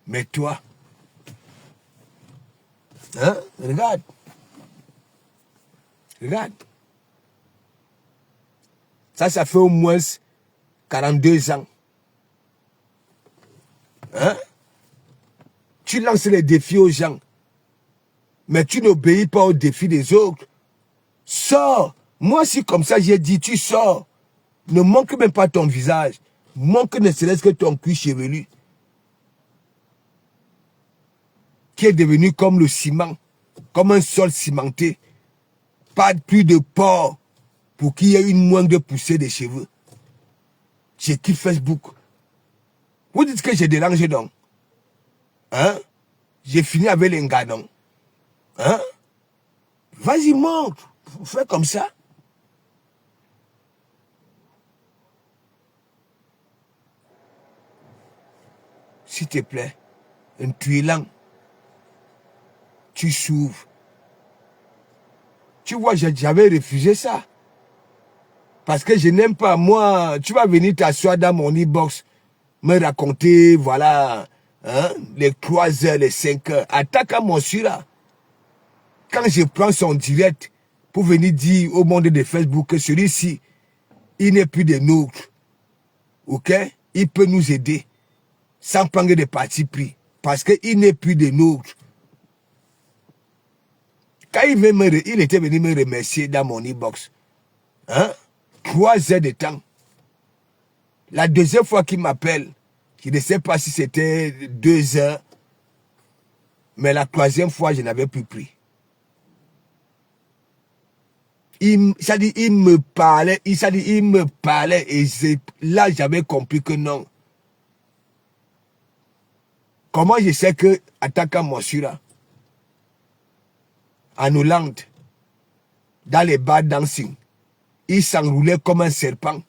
Mais toi, hein? Regarde. Regarde. Ça fait au moins 42 ans. Hein? Tu lances les défis aux gens. Mais tu n'obéis pas aux défis des autres. Sors. Moi, si comme ça, j'ai dit, tu sors. Ne manque même pas ton visage. Manque ne serait-ce que ton cuir chevelu. qui est devenu comme le ciment, comme un sol cimenté. Pas plus de port pour qu'il y ait une moindre poussée des cheveux. J'ai quitté Facebook. Vous dites que j'ai dérangé donc. Hein? J'ai fini avec les gars donc. Hein? Vas-y, monte. Fais comme ça. S'il te plaît, un tuilant. Tu s'ouvres. Tu vois, j'avais refusé ça. Parce que je n'aime pas, moi, tu vas venir t'asseoir dans mon e-box, me raconter, voilà, hein, les 3 heures, les 5 heures. Attaque à mon là. Quand je prends son direct pour venir dire au monde de Facebook que celui-ci, il n'est plus de nôtres. Ok? Il peut nous aider sans prendre de parti pris. Parce qu'il n'est plus de nôtres. Quand il était venu me remercier dans mon e-box, hein? 3 heures de temps. La deuxième fois qu'il m'appelle, je ne sais pas si c'était 2 heures, mais la troisième fois, je n'avais plus pris. Il me parlait, et là, j'avais compris que non. Comment je sais que, attaquant Monsura, en Hollande, dans les bars dancing, il s'enroulait comme un serpent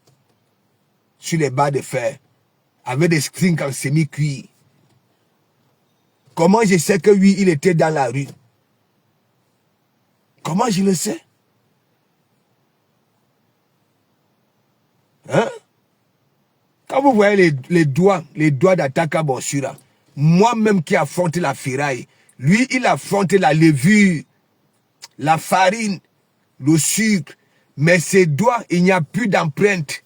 sur les barres de fer, avec des strings en semi-cuir. Comment je sais que lui, il était dans la rue? Comment je le sais? Hein? Quand vous voyez les doigts d'attaque à Monsura, moi-même qui affronte la ferraille, lui, il affronte la levure, la farine, le sucre, mais ses doigts, il n'y a plus d'empreinte.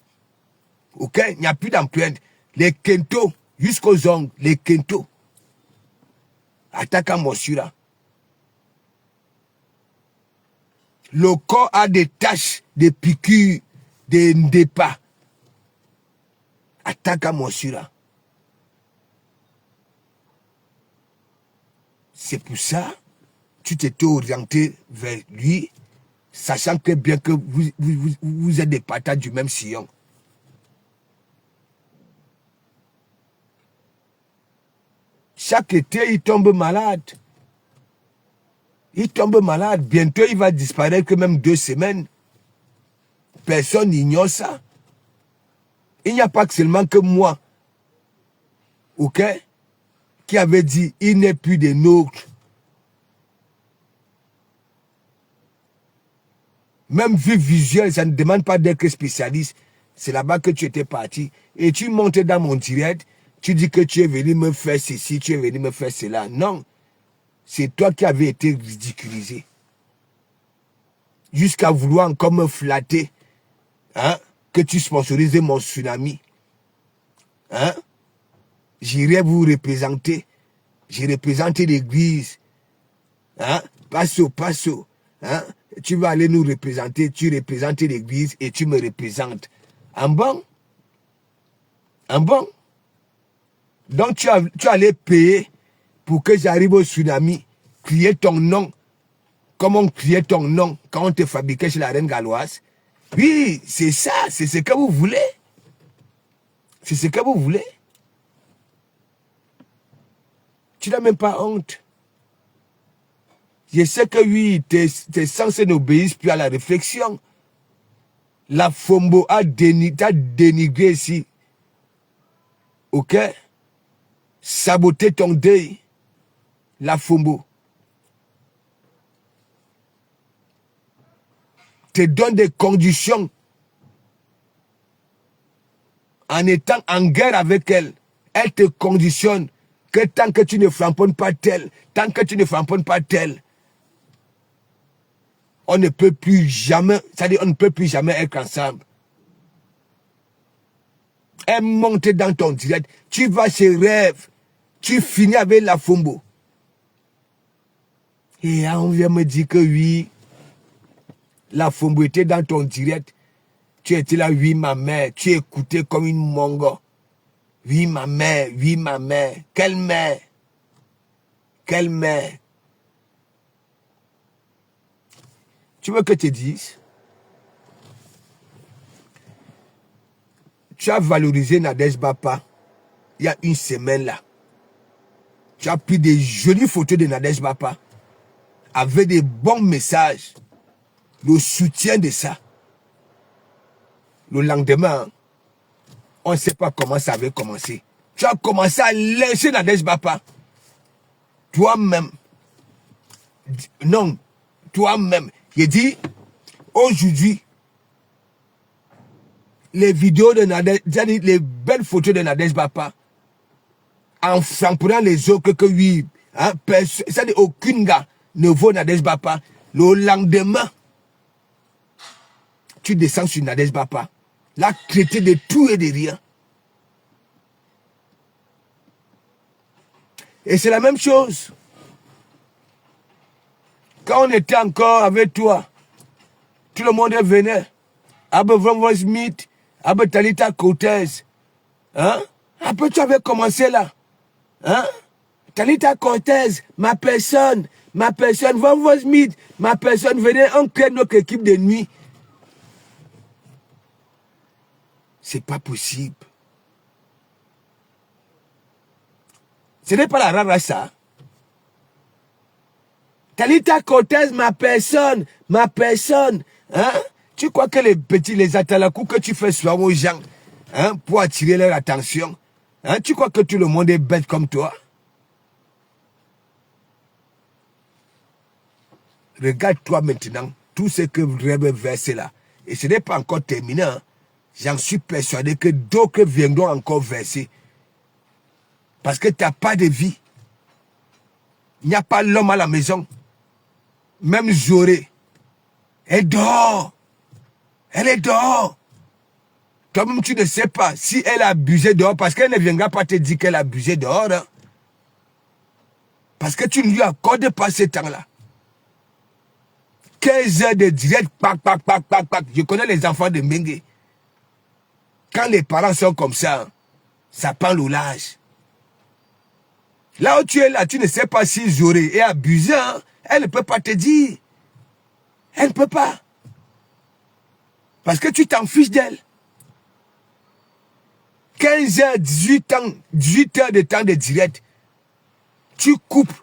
Ok? Il n'y a plus d'empreinte. Les kentos, jusqu'aux ongles, les kentos. Attaque à Monsura. Le corps a des taches, des piqûres, des pas. Attaque à Monsura. C'est pour ça, tu t'étais orienté vers lui, sachant que bien que vous êtes des patates du même sillon. Chaque été, il tombe malade. Il tombe malade. Bientôt, il va disparaître même 2 semaines. Personne n'ignore ça. Il n'y a pas que seulement que moi, ok, qui avait dit, il n'est plus de nôtres. Même vue visuelle, ça ne demande pas d'être spécialiste. C'est là-bas que tu étais parti. Et tu montes dans mon direct, tu dis que tu es venu me faire ceci, tu es venu me faire cela. Non. C'est toi qui avais été ridiculisé. Jusqu'à vouloir encore me flatter. Hein? Que tu sponsorisais mon tsunami. Hein? J'irai vous représenter. J'ai représenté l'église. Hein? Passo. Hein? Tu vas aller nous représenter. Tu représentes l'église et tu me représentes. En bon? En bon? Donc tu allais payer pour que j'arrive au tsunami, crier ton nom, comme on criait ton nom quand on te fabriquait chez la reine galloise. Oui, c'est ça, c'est ce que vous voulez. C'est ce que vous voulez. Tu n'as même pas honte. Je sais que oui, tes sens n'obéissent plus à la réflexion. La Fombo t'a dénigré ici. Ok? Saboter ton deuil. La Fombo. Te donne des conditions en étant en guerre avec elle. Elle te conditionne que tant que tu ne flamponnes pas tel, tant que tu ne flamponnes pas tel, on ne peut plus jamais, c'est-à-dire on ne peut plus jamais être ensemble. Elle monte dans ton direct, tu vas chez Rêve, tu finis avec la Fombo. Et on vient me dire que oui, la Fombo était dans ton direct. Tu étais là, oui ma mère, tu écoutais comme une mongo. Oui ma mère, oui ma mère. Quelle mère? Quelle mère? Tu veux que je te dise? Tu as valorisé Nadège Bapa il y a une semaine là. Tu as pris des jolies photos de Nadège Bapa avec des bons messages. Le soutien de ça. Le lendemain, on ne sait pas comment ça avait commencé. Tu as commencé à lyncher Nadège Bapa. Toi-même. Non. Toi-même. J'ai dit, aujourd'hui, les vidéos de Nadège, les belles photos de Nadège Bapa, en prenant les autres que oui, hein, ça dit aucune gars ne vaut Nadège Bapa. Le lendemain, tu descends sur Nadège Bapa, la traité de tout et de rien. Et c'est la même chose. Quand on était encore avec toi, tout le monde venait. Abbe Vromvo Smith, Abbe Talita Cortez. Hein? Après, tu avais commencé là. Hein? Talita Cortez, ma personne, Vromvo Smith, ma personne, venez, on crée notre équipe de nuit. C'est pas possible. Ce n'est pas la rara ça. Talita Cortez, ma personne. Hein? Tu crois que les petits, les atalakou que tu fais soir aux gens, hein, pour attirer leur attention, hein, tu crois que tout le monde est bête comme toi? Regarde-toi maintenant, tout ce que vous avez versé là. Et ce n'est pas encore terminé. Hein. J'en suis persuadé que d'autres viendront encore verser. Parce que tu n'as pas de vie. Il n'y a pas l'homme à la maison. Même Zoré. Elle dort. Elle est dehors. Toi-même, tu ne sais pas si elle a abusé dehors. Parce qu'elle ne viendra pas te dire qu'elle a abusé dehors. Hein. Parce que tu ne lui accordes pas ce temps-là. 15 heures de direct, pac. Je connais les enfants de Mengue. Quand les parents sont comme ça, ça prend l'oulage. Là où tu es là, tu ne sais pas si Zoré est abusé. Hein? Elle ne peut pas te dire. Elle ne peut pas. Parce que tu t'en fiches d'elle. 15 heures, 18 heures de temps de direct. Tu coupes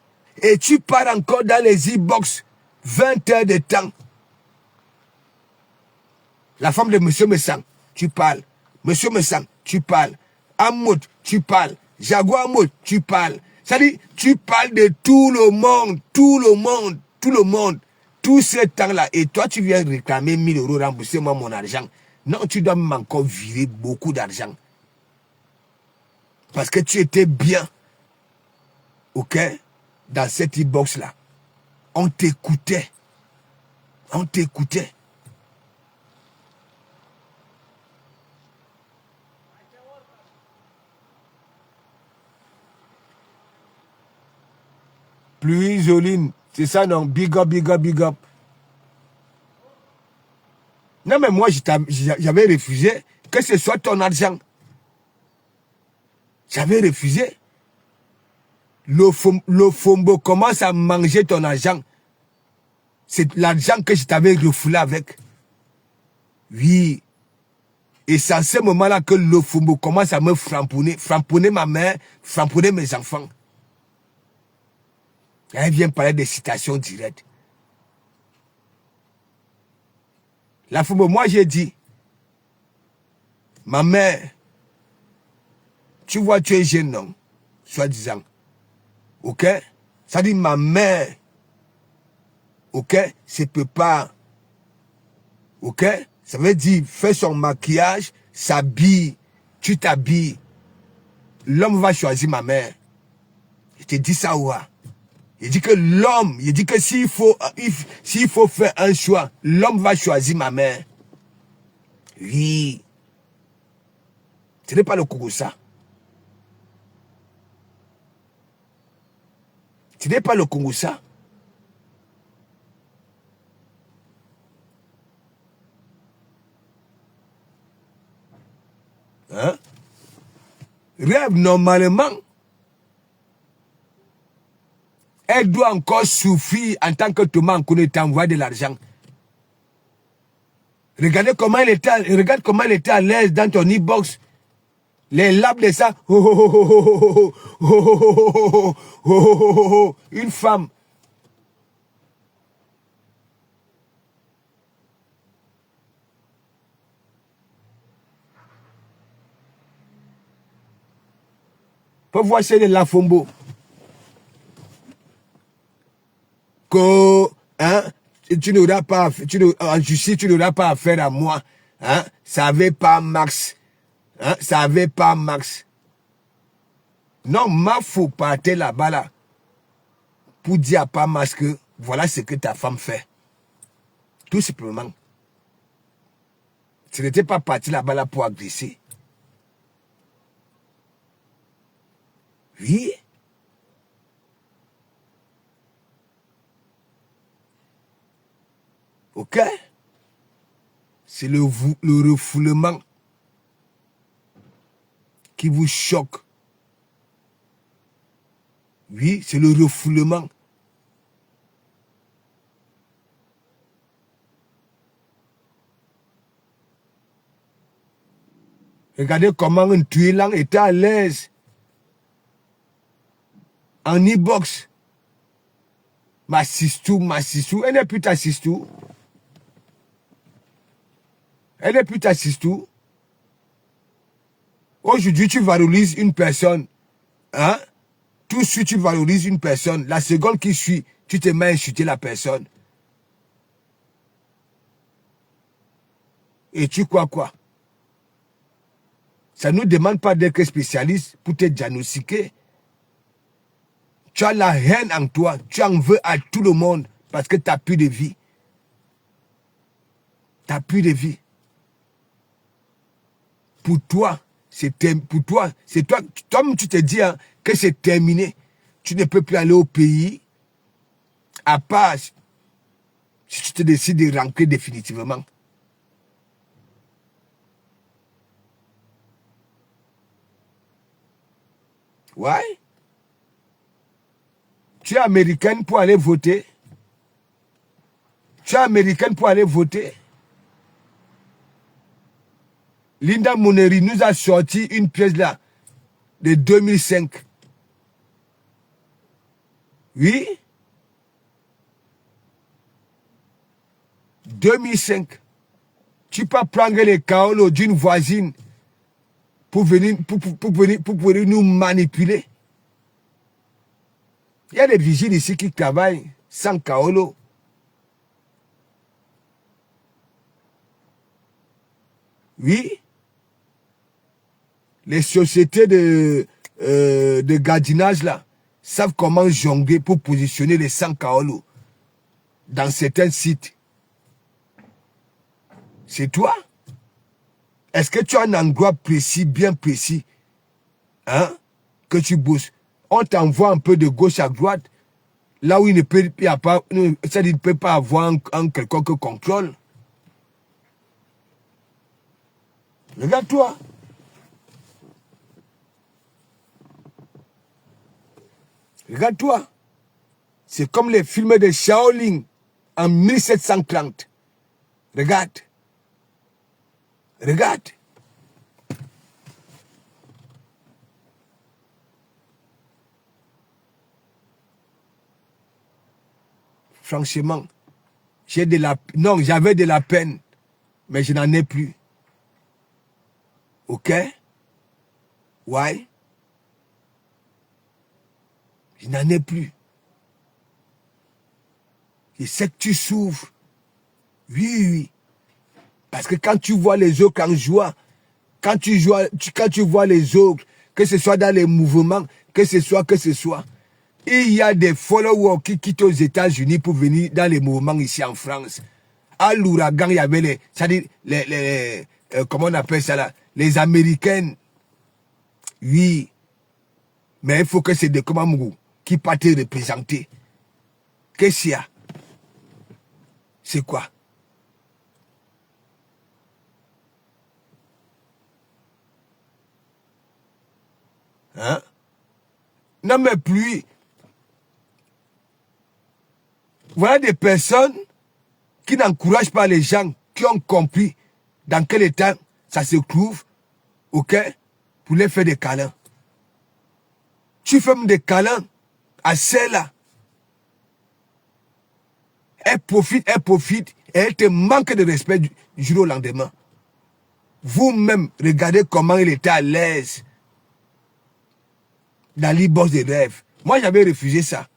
et tu pars encore dans les e-box 20 heures de temps. La femme de Monsieur Messang, tu parles. Monsieur Messang, tu parles. Amoud, tu parles. Jaguar Amoud, tu parles. C'est-à-dire, tu parles de tout le monde. Tout ce temps-là. Et toi, tu viens réclamer 1000 euros, remboursez-moi mon argent. Non, tu dois même encore virer beaucoup d'argent. Parce que tu étais bien. Ok? Dans cette e-box-là. On t'écoutait. Pluie Joline. C'est ça, non? Big up. Non, mais moi, j'avais refusé que ce soit ton argent. J'avais refusé. Le Fombo commence à manger ton argent. C'est l'argent que je t'avais refoulé avec. Oui. Et c'est à ce moment-là que le Fombo commence à me framponner ma mère, framponner mes enfants. Elle vient parler des citations directes. La Fombo, moi j'ai dit, ma mère, tu vois, tu es jeune, non? Soi-disant. Ok? Ça dit ma mère. Ok? C'est peut pas. Ok? Ça veut dire, fais son maquillage, s'habille, tu t'habilles. L'homme va choisir ma mère. Je te dis ça, ouais. Il dit que l'homme, il dit que s'il faut faire un choix, l'homme va choisir ma mère. Oui. Ce n'est pas le Kouroussa. Ce n'est pas le Kouroussa. Hein? Rêve normalement. Elle doit encore souffrir en tant que Thomas Nkono t'envoie de l'argent. Regarde comment elle était à l'aise dans ton e-box. Les labs de ça. Une femme. Pour voir chez les Lafombo. Que, hein, tu n'auras pas, en justice, tu n'auras pas affaire à moi. Hein, ça avait pas Max. Hein, ça avait pas Max. Non, ma faut partir là-bas là. Pour dire à pas Max que voilà ce que ta femme fait. Tout simplement. Tu n'étais pas parti là-bas là pour agresser. Oui. Ok? C'est le refoulement qui vous choque. Oui, c'est le refoulement. Regardez comment un tuelang était à l'aise. En e-box. Ma sistou. Elle n'est plus ta sistou. Elle n'est plus ta sistou. Aujourd'hui, tu valorises une personne. Hein? Tout de suite, tu valorises une personne. La seconde qui suit, tu te mets à insulter la personne. Et tu crois quoi? Ça ne nous demande pas d'être spécialiste pour te diagnostiquer. Tu as la haine en toi. Tu en veux à tout le monde parce que tu n'as plus de vie. Tu n'as plus de vie. Pour toi, c'est toi, comme tu te dis hein, que c'est terminé. Tu ne peux plus aller au pays à part si tu te décides de rentrer définitivement. Ouais. Tu es américaine pour aller voter. Tu es américaine pour aller voter. Linda Moneri nous a sorti une pièce là de 2005. Oui. 2005. Tu peux prendre les kaolos d'une voisine pour venir nous manipuler. Il y a des vigiles ici qui travaillent sans kaolo. Oui. Les sociétés de gardinage là savent comment jongler pour positionner les sans kaolo dans certains sites. C'est toi? Est-ce que tu as un endroit précis, bien précis, hein, que tu bosses? On t'envoie un peu de gauche à droite, là où il ne peut pas avoir un quelconque contrôle. Regarde-toi. Regarde-toi. C'est comme les films de Shaolin en 1730. Regarde. Regarde. Franchement, j'avais de la peine, mais je n'en ai plus. Ok? Ouais? Je n'en ai plus. Je sais que tu souffres. Oui. Parce que quand tu vois les autres en joie, quand tu vois les autres, que ce soit dans les mouvements, que ce soit, il y a des followers qui quittent aux États-Unis pour venir dans les mouvements ici en France. À l'ouragan, il y avait comment on appelle ça là? Les Américaines. Oui. Mais il faut que c'est des Komamou qui partent te représenter. Qu'est-ce qu'il y a? C'est quoi? Hein? Non mais plus. Voilà des personnes qui n'encouragent pas les gens qui ont compris dans quel état ça se trouve, ok, pour les faire des câlins. Tu fais des câlins à celle-là. Elle profite, et elle te manque de respect du jour au lendemain. Vous-même, regardez comment il était à l'aise dans l'e-box des rêves. Moi, j'avais refusé ça.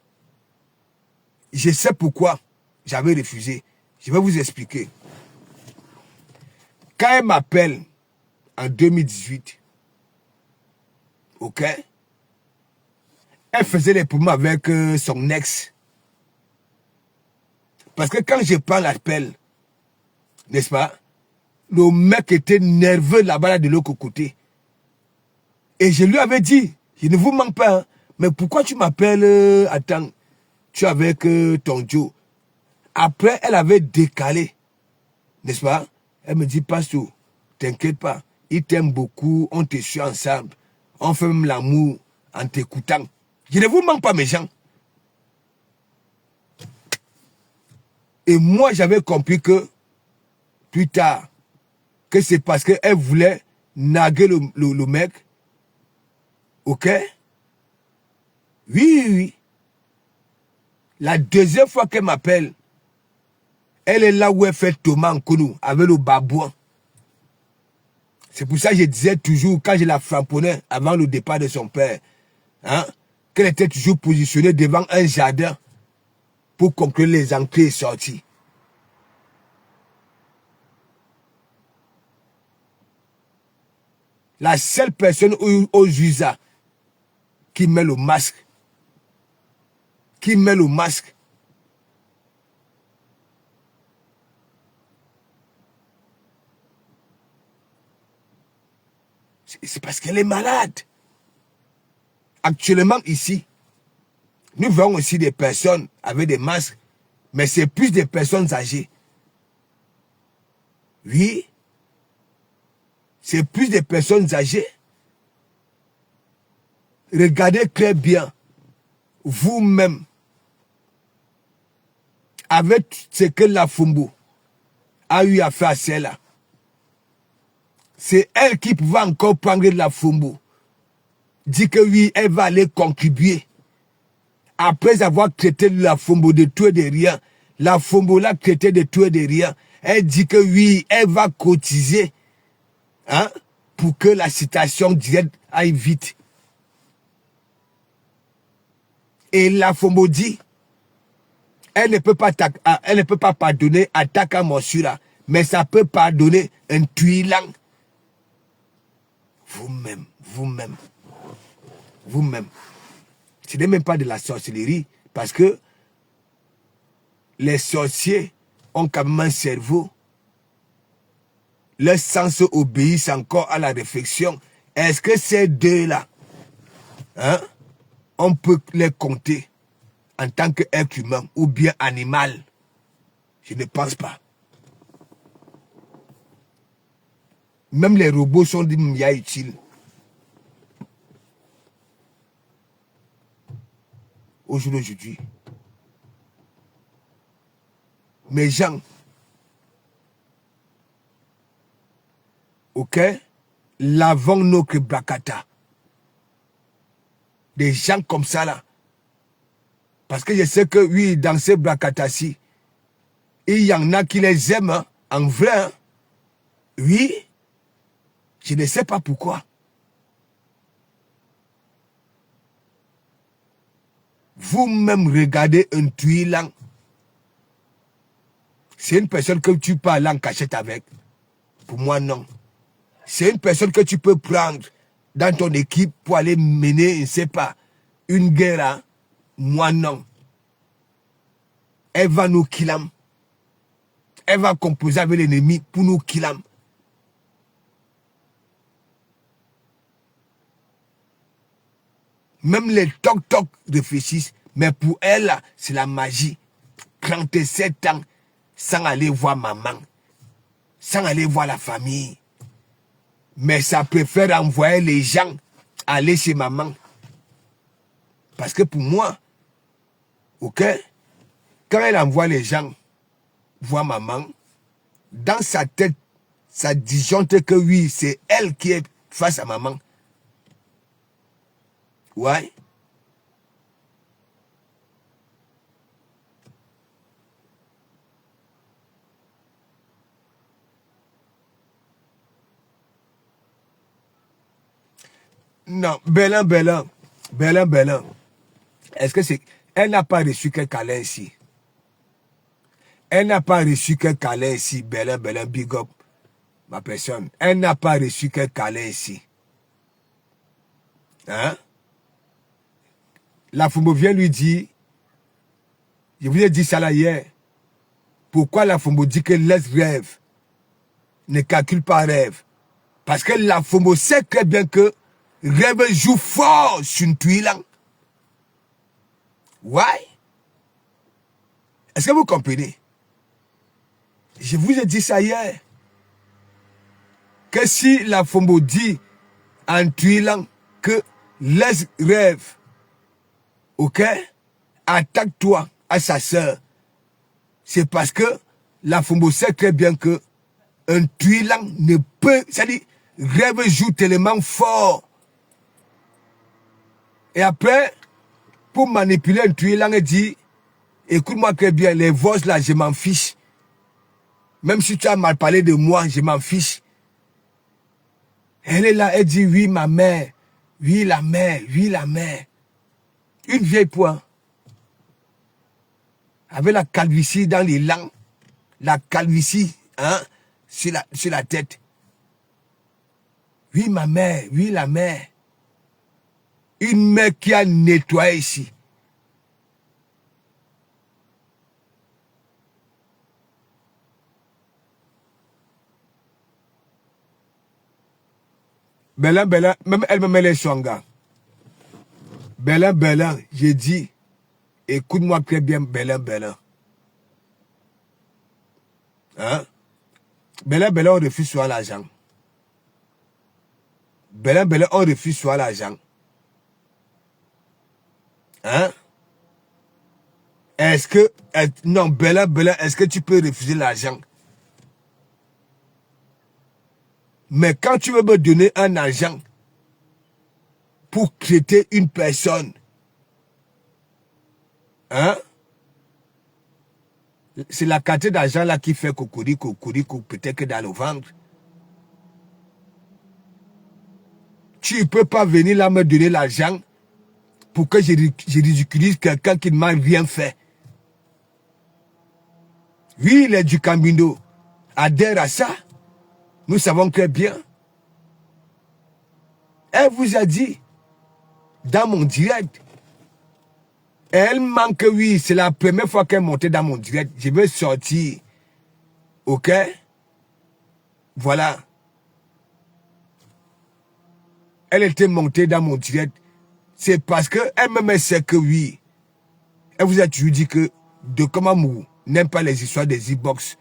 Je sais pourquoi j'avais refusé. Je vais vous expliquer. Quand elle m'appelle en 2018, ok, elle faisait les problèmes avec son ex. Parce que quand je prends l'appel, n'est-ce pas, le mec était nerveux là-bas de l'autre côté. Et je lui avais dit, je ne vous manque pas, hein, mais pourquoi tu m'appelles, attends, tu es avec ton Joe. Après, elle avait décalé, n'est-ce pas? Elle me dit, Pasteur, t'inquiète pas, il t'aime beaucoup, on te suit ensemble, on fait même l'amour en t'écoutant. Je ne vous manque pas, mes gens. Et moi, j'avais compris que, plus tard, que c'est parce qu'elle voulait naguer le mec. Ok? Oui, oui, oui. La deuxième fois qu'elle m'appelle, elle est là où elle fait Thomas Nkonou, avec le babouin. C'est pour ça que je disais toujours, quand je la frapponnais avant le départ de son père, hein, qu'elle était toujours positionnée devant un jardin pour conclure les entrées et sorties. La seule personne au Jusa qui met le masque, c'est parce qu'elle est malade. Actuellement ici, nous voyons aussi des personnes avec des masques, mais c'est plus des personnes âgées. Oui, c'est plus des personnes âgées. Regardez très bien, vous-même, avec ce que la Fumbo a eu à faire à celle-là. C'est elle qui pouvait encore prendre de la Fumbo. Dit que oui, elle va aller contribuer. Après avoir traité la Fumbo de tout et de rien, la Fumbo l'a traité de tout et de rien. Elle dit que oui, elle va cotiser, hein, pour que la citation directe aille vite. Et la Fumbo dit, elle ne peut pas pardonner à Taka Monsura, mais ça peut pardonner un Tuilang. Vous-même. Ce n'est même pas de la sorcellerie, parce que les sorciers ont quand même un cerveau. Leur sens obéissent encore à la réflexion. Est-ce que ces deux-là, hein, on peut les compter en tant qu'être humain ou bien animal? Je ne pense pas. Même les robots sont des milliards utiles. Au jour d'aujourd'hui. Mes gens, ok, lavons notre bracata. Des gens comme ça là. Parce que je sais que oui, dans ces bracata-ci, il y en a qui les aiment, hein, en vrai. Hein. Oui, je ne sais pas pourquoi. Vous-même regardez un Tuilang. C'est une personne que tu peux aller en cachette avec. Pour moi, non. C'est une personne que tu peux prendre dans ton équipe pour aller mener, je ne sais pas, une guerre. Hein. Moi, non. Elle va nous killer. Elle va composer avec l'ennemi pour nous killer. Même les toc-toc réfléchissent, mais pour elle, c'est la magie. 37 ans, sans aller voir maman, sans aller voir la famille. Mais ça préfère envoyer les gens aller chez maman. Parce que pour moi, ok, quand elle envoie les gens voir maman, dans sa tête, ça disjoncte que oui, c'est elle qui est face à maman. Ouais. Non, Belin. Est-ce que c'est... Elle n'a pas reçu quel câlin ici. Elle n'a pas reçu quel câlin ici, Belin, big up, ma personne. Elle n'a pas reçu quel câlin ici. Hein? La Fumbo vient lui dire, je vous ai dit ça là hier, pourquoi la Fumbo dit que laisse rêve, ne calcule pas rêve. Parce que la Fumbo sait très bien que rêve joue fort sur une tuile. Ouais. Est-ce que vous comprenez? Je vous ai dit ça hier. Que si la Fumbo dit en tuilant que laisse rêve, ok, attaque-toi à sa sœur, c'est parce que la Fumbo sait très bien que un tuilant ne peut, c'est-à-dire, rêve joue tellement fort. Et après, pour manipuler un tuilant, elle dit, écoute-moi très bien, les voix là, je m'en fiche. Même si tu as mal parlé de moi, je m'en fiche. Elle est là, elle dit, oui, ma mère, oui, la mère, oui, la mère. Une vieille pointe. Avec la calvitie dans les langues, la calvitie, hein, sur la tête. Oui, ma mère, oui, la mère. Une mère qui a nettoyé ici. Belin, même elle me met les songas. Belin, j'ai dit, écoute-moi très bien, Belin. Hein? Belin, on refuse soit l'argent. Belin, on refuse soit l'argent. Hein? Est-ce que... Non, Belin, est-ce que tu peux refuser l'argent? Mais quand tu veux me donner un argent pour traiter une personne, hein? C'est la quantité d'argent là qui fait cocorico, peut-être que dans le ventre. Tu ne peux pas venir là me donner l'argent pour que je ridiculise quelqu'un qui ne m'a rien fait. Oui, il est du Camino. Adhère à ça. Nous savons très bien. Elle vous a dit, dans mon direct, elle manque, oui, c'est la première fois qu'elle est montée dans mon direct. Je vais sortir. Ok? Voilà. Elle était montée dans mon direct. C'est parce qu'elle me sait que oui. Elle vous a toujours dit que de Komamou n'aime pas les histoires des e-box.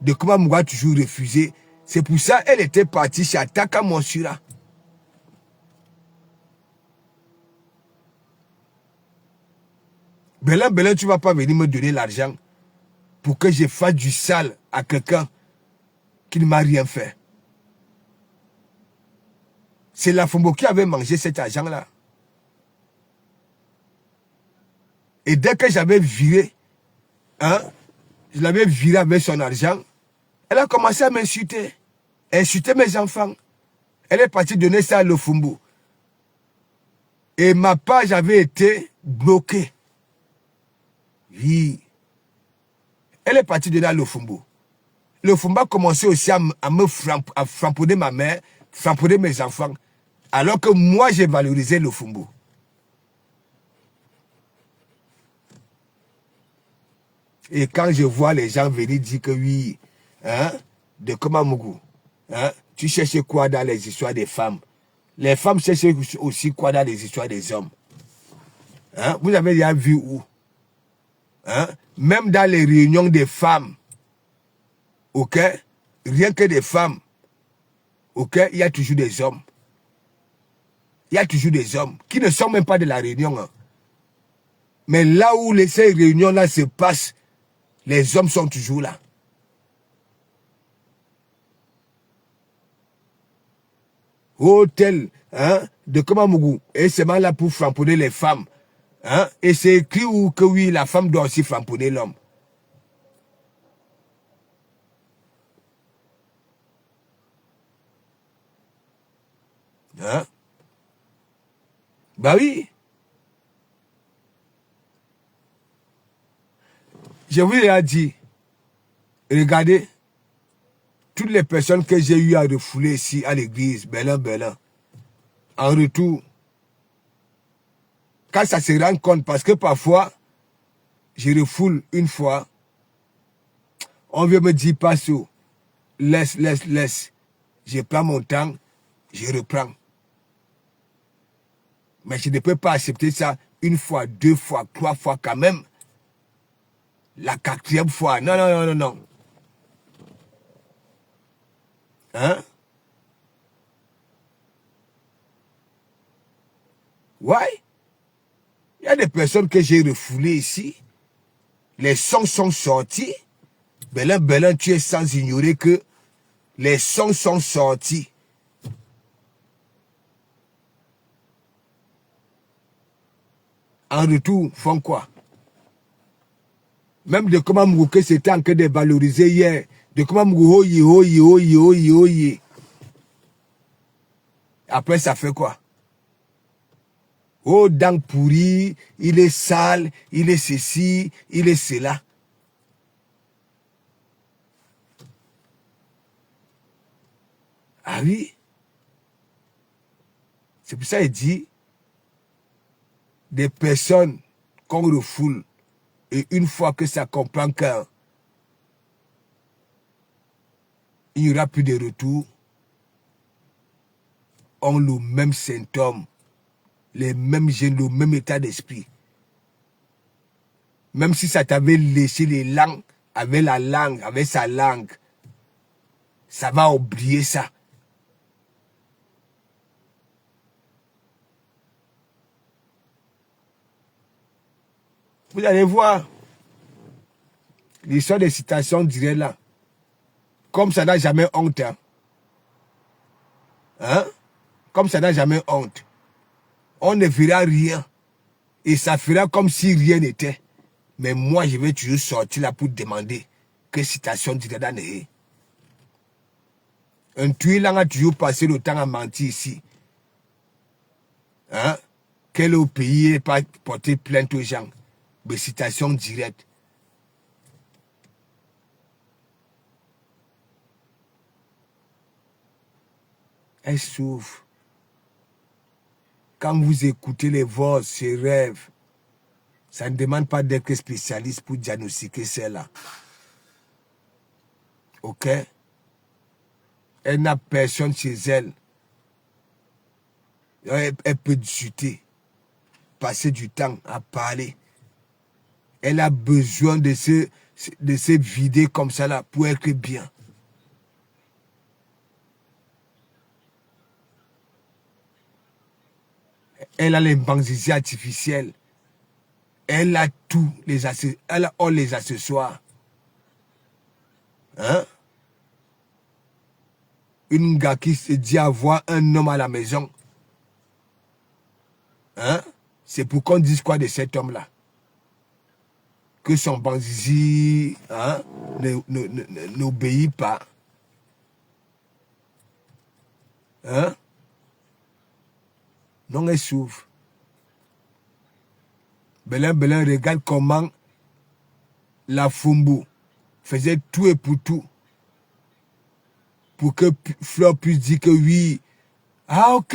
De Komamou a toujours refusé. C'est pour ça qu'elle était partie chez Ataka Monsura. Belin, tu ne vas pas venir me donner l'argent pour que je fasse du sale à quelqu'un qui ne m'a rien fait. C'est la Fumbo qui avait mangé cet argent-là. Et dès que j'avais viré, hein, je l'avais viré avec son argent, elle a commencé à m'insulter. Insulter mes enfants. Elle est partie donner ça à le Fumbo. Et ma page avait été bloquée. Oui. Elle est partie donner à le Fumbo. Le Fumbo a commencé aussi à me framponner ma mère, framponner mes enfants. Alors que moi, j'ai valorisé le Fumbo. Et quand je vois les gens venir dire que oui, hein, de Komamougou, hein, tu cherches quoi dans les histoires des femmes? Les femmes cherchent aussi quoi dans les histoires des hommes? Hein? Vous avez déjà vu où? Hein? Même dans les réunions des femmes, ok? Rien que des femmes, ok? Il y a toujours des hommes. Il y a toujours des hommes qui ne sont même pas de la réunion. Hein. Mais là où ces réunions-là se passent, Les hommes sont toujours là. Hôtel, hein, de Komamougou. Et c'est mal là pour framponner les femmes. Hein? Et c'est écrit où que oui, la femme doit aussi framponner l'homme. Hein? Bah oui. Je vous ai dit, regardez, toutes les personnes que j'ai eu à refouler ici à l'église, Belin, en retour, quand ça se rend compte, parce que parfois, je refoule une fois, on vient me dire, pas ça, laisse. Je prends mon temps, je reprends. Mais je ne peux pas accepter ça une fois, 2 fois, 3 fois quand même. La 4e fois, non. Hein? Ouais. Il y a des personnes que j'ai refoulées ici. Les sons sont sortis. Belin, tu es sans ignorer que les sons sont sortis. En retour, font quoi? Même de comment Mouké c'était en train de valoriser hier. De comment Mouké, oye. Après, ça fait quoi? Oh, dents pourries, il est sale, il est ceci, il est cela. Ah oui? C'est pour ça qu'il dit, des personnes qu'on refoule, et une fois que ça comprend qu'il n'y aura plus de retour, ont le même symptôme, les mêmes gènes, le même état d'esprit. Même si ça t'avait léché les langues, avec la langue, avec sa langue, ça va oublier ça. Vous allez voir l'histoire des citations directes là. Comme ça n'a jamais honte. Hein? Comme ça n'a jamais honte. On ne verra rien. Et ça fera comme si rien n'était. Mais moi, je vais toujours sortir là pour demander que citation directe là n'est. Un tué là a toujours passé le temps à mentir ici. Hein? Quel autre pays n'est pas porté plainte aux gens? Mais citation directe. Elle souffre. Quand vous écoutez les voix, ces rêves, ça ne demande pas d'être spécialiste pour diagnostiquer celle-là. Ok? Elle n'a personne chez elle. Elle peut discuter, passer du temps à parler. Elle a besoin de se vider comme ça là pour être bien. Elle a les banquisiers artificiels. Elle a tout, elle a all les accessoires. Hein? Une gars qui se dit avoir un homme à la maison. Hein? C'est pour qu'on dise quoi de cet homme-là? Que son banzizi hein, n'obéit pas. Hein? Non, elle souffre. Belin, regarde comment la Fumbu faisait tout et pour tout. Pour que Fleur puisse dire que oui. Ah ok,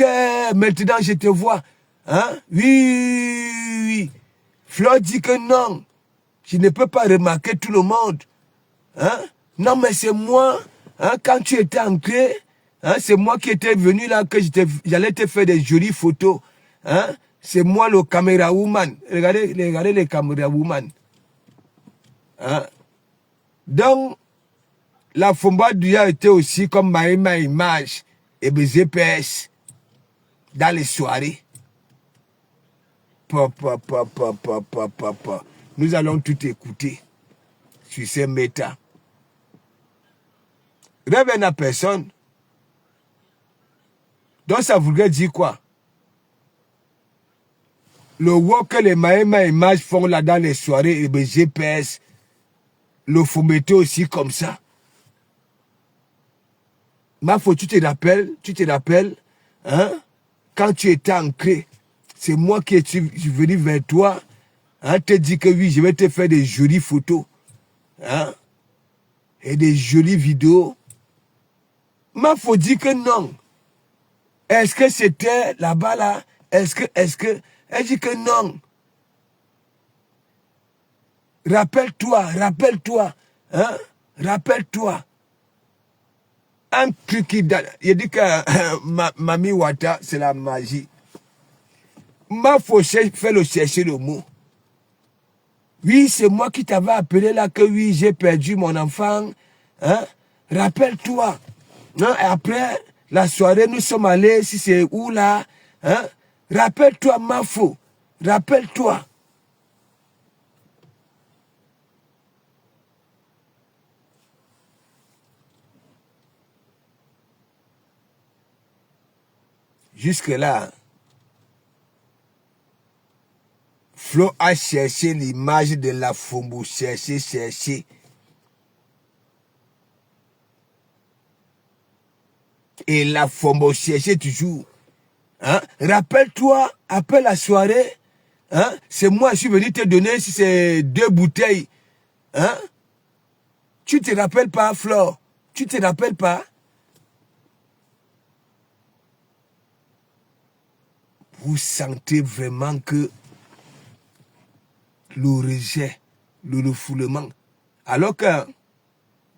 maintenant je te vois. Hein? Oui. Fleur dit que non. Je ne peux pas remarquer tout le monde. Hein? Non, mais c'est moi. Hein, quand tu étais entré, hein, c'est moi qui étais venu là, que j'allais te faire des jolies photos. Hein? C'est moi le caméra woman. Regardez les caméra woman. Hein? Donc, la Fumba Douya était aussi comme ma image et mes GPS dans les soirées. Nous allons tout écouter sur ces méta. Rêve n'a personne. Donc ça voudrait dire quoi? Le work que les Mahema images font là dans les soirées, et ben GPS, le faut mettre aussi comme ça. Ma faut, tu te rappelles, hein? Quand tu étais ancré, c'est moi qui suis venu vers toi, hein, te dit que oui, je vais te faire des jolies photos, hein, et des jolies vidéos. Ma faut dire que non. Est-ce que c'était là-bas là? Est-ce que, elle dit que non. Rappelle-toi, hein, rappelle-toi. Un truc qui date, il dit que Mami Wata, c'est la magie. Ma faut faire le chercher le mot. Oui, c'est moi qui t'avais appelé là que oui, j'ai perdu mon enfant. Hein? Rappelle-toi. Hein? Après la soirée, nous sommes allés, si c'est où là. Hein? Rappelle-toi, ma faux. Rappelle-toi. Jusque-là, Flo a cherché l'image de la Fombo, cherché. Et la Fombo cherchait toujours. Hein? Rappelle-toi, après la soirée, hein? C'est moi qui suis venu te donner si c'est 2 bouteilles. Hein? Tu te rappelles pas, Flo? Tu te rappelles pas? Vous sentez vraiment que le rejet, le refoulement. Alors que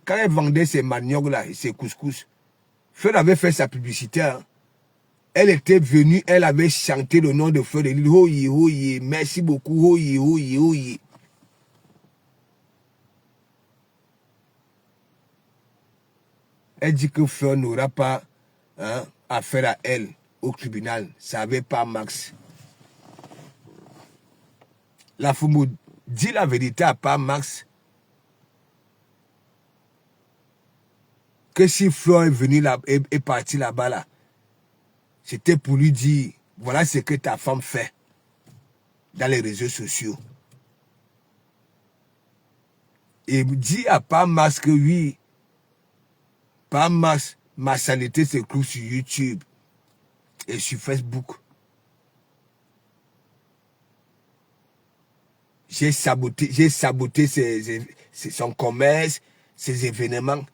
quand elle vendait ses maniocs là et ses couscous, Feu avait fait sa publicité. Hein. Elle était venue, elle avait chanté le nom de Feu de l'île. Oye, oye, merci beaucoup, oye, oye, oye. Elle dit que Feu n'aura pas hein, affaire à elle au tribunal. Ça n'avait pas Max. La Fumo dit la vérité à pas Max. Que si Flo est venu là, est parti là-bas, là, c'était pour lui dire, voilà ce que ta femme fait dans les réseaux sociaux. Et dit à pas Max que oui, pas Max, ma sanité se trouve sur YouTube et sur Facebook. J'ai saboté son commerce, ses événements.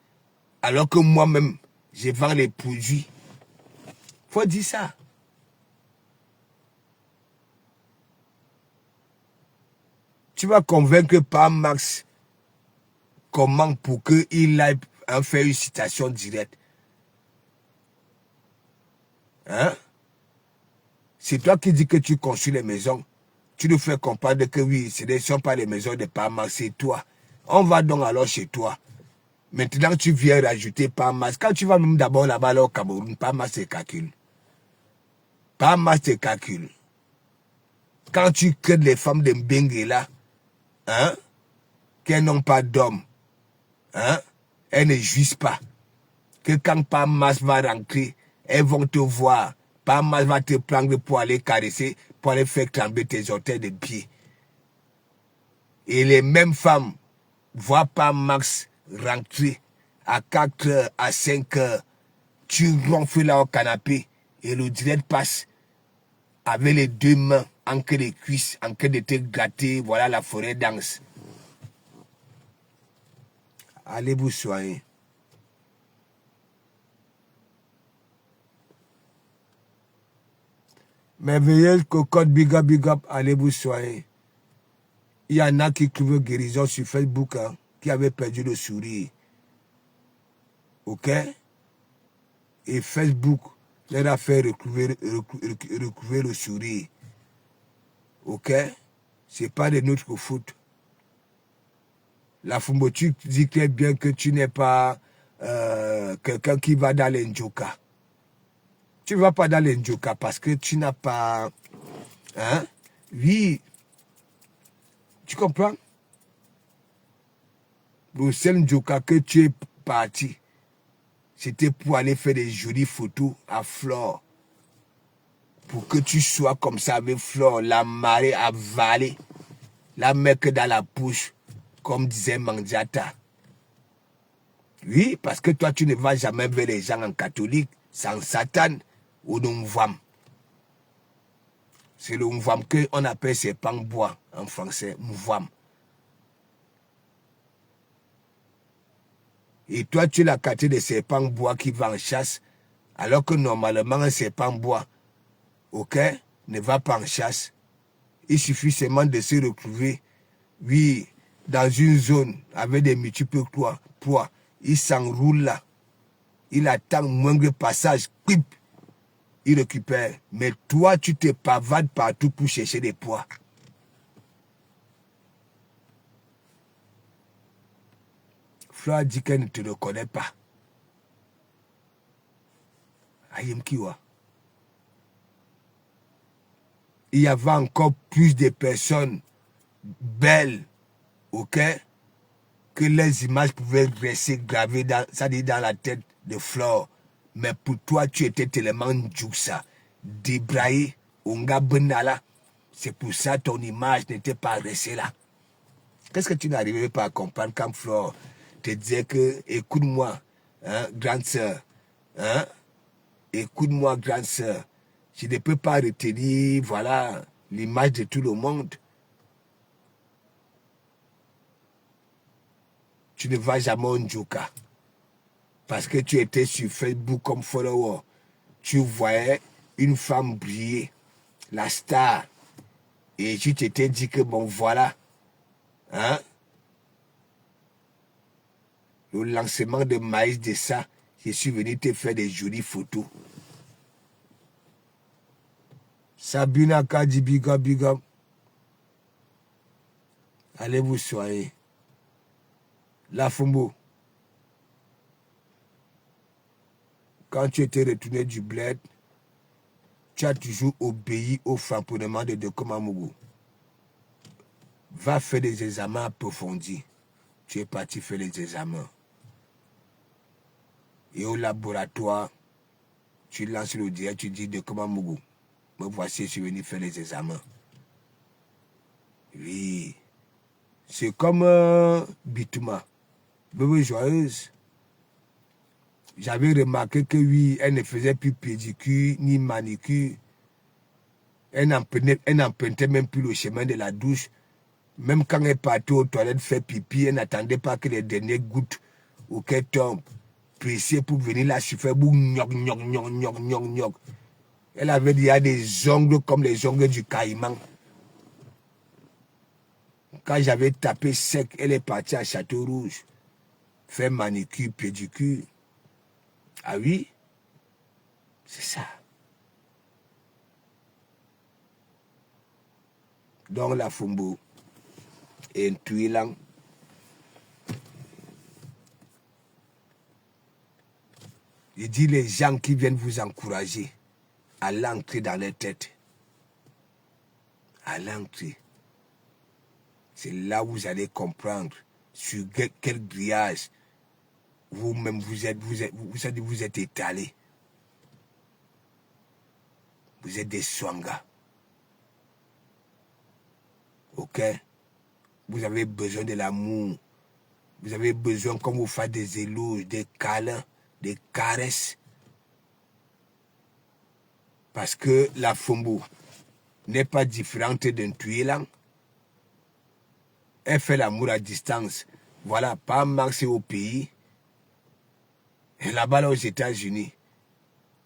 Alors que moi-même, je vends les produits. Faut dire ça. Tu vas convaincre par Max comment pour qu'il aille en faire une citation directe. Hein? C'est toi qui dis que tu construis les maisons. Tu nous fais comprendre que oui, ce ne sont pas les maisons de Parma, c'est toi. On va donc alors chez toi. Maintenant, tu viens rajouter Parma. Quand tu vas même d'abord là-bas au Cameroun, Parma c'est calcul. Parma c'est calcul. Quand tu crées les femmes de Mbengue là, hein, qu'elles n'ont pas d'homme, hein, elles ne jouissent pas. Que quand Parma va rentrer, elles vont te voir. Parma va te prendre pour aller caresser, pour aller faire trembler tes orteils de pied. Et les mêmes femmes voient pas Max rentrer à 4 heures, à 5 heures. Tu ronfles là au canapé et le direct passe avec les 2 mains en que les cuisses, en que de te gâter. Voilà la forêt danse. Allez vous soigner. Merveilleuse cocotte, big up, allez vous soigner. Il y en a qui trouvent guérison sur Facebook, hein, qui avaient perdu le sourire. Ok? Et Facebook leur a fait recouvrir le sourire. Ok? C'est pas de notre faute. La Fumbo, tu dis très bien que tu n'es pas quelqu'un qui va dans les Njoka. Tu ne vas pas dans les Njoka parce que tu n'as pas... Hein? Oui. Tu comprends? Le seul Njoka que tu es parti, c'était pour aller faire des jolies photos à Flore. Pour que tu sois comme ça avec Flore, la marée avalée, la mec dans la bouche, comme disait Mandiata. Oui, parce que toi, tu ne vas jamais vers les gens en catholique, sans Satan ou Mvam. C'est le Mvam qu'on appelle serpent bois en français, Mvam. Et toi, tu es la caté de serpent bois qui va en chasse, alors que normalement, un serpent bois, ok, ne va pas en chasse. Il suffit seulement de se retrouver, oui, dans une zone avec des multiples proies. Il s'enroule là. Il attend moindre passage, clip, il récupère. Mais toi, tu te pavades partout pour chercher des proies. Flore dit qu'elle ne te reconnaît pas. Ayem Kiwa. Il y avait encore plus de personnes belles, ok, que les images pouvaient rester gravées dans la tête de Flore. Mais pour toi, tu étais tellement Djouksa, débraillé, Onga Benala. C'est pour ça que ton image n'était pas restée là. Qu'est-ce que tu n'arrivais pas à comprendre quand Flore te disait que, écoute-moi, hein, grande sœur, hein, écoute-moi, grande sœur, je ne peux pas retenir, voilà, l'image de tout le monde. Tu ne vas jamais en Njoka. Parce que tu étais sur Facebook comme follower. Tu voyais une femme briller, la star. Et tu t'étais dit que bon voilà, hein, le lancement de Maïs de ça, je suis venu te faire des jolies photos. Sabina Kadi big up. Allez vous soigner. La Fumbo. Quand tu étais retourné du bled, tu as toujours obéi au framponnement de Dokomamougou. Va faire des examens approfondis. Tu es parti faire les examens. Et au laboratoire, tu lances le direct, tu dis Dokomamougou. Me voici, je suis venu faire les examens. Oui. C'est comme Bitouma. Bébé joyeuse. J'avais remarqué que oui, elle ne faisait plus pédicure ni manicure. Elle n'empruntait même plus le chemin de la douche. Même quand elle partait aux toilettes faire pipi, elle n'attendait pas que les dernières gouttes ou qu'elle tombe pressée pour venir la suffire. Elle avait déjà des ongles comme les ongles du caïman. Quand j'avais tapé sec, elle est partie à Château Rouge. Faire manicure, pédicure. Ah oui, c'est ça. Donc la Fumbo et un Tuilang. Je dis les gens qui viennent vous encourager à l'entrée dans les têtes. À l'entrée. C'est là où vous allez comprendre sur quel grillage vous-même vous êtes étalé. Vous êtes des swangas. Ok? Vous avez besoin de l'amour. Vous avez besoin qu'on vous fasse des éloges, des câlins, des caresses. Parce que la Fumbo n'est pas différente d'un Tuilang. Elle fait l'amour à distance. Voilà, pas marcher au pays. Et là-bas, là, aux États-Unis,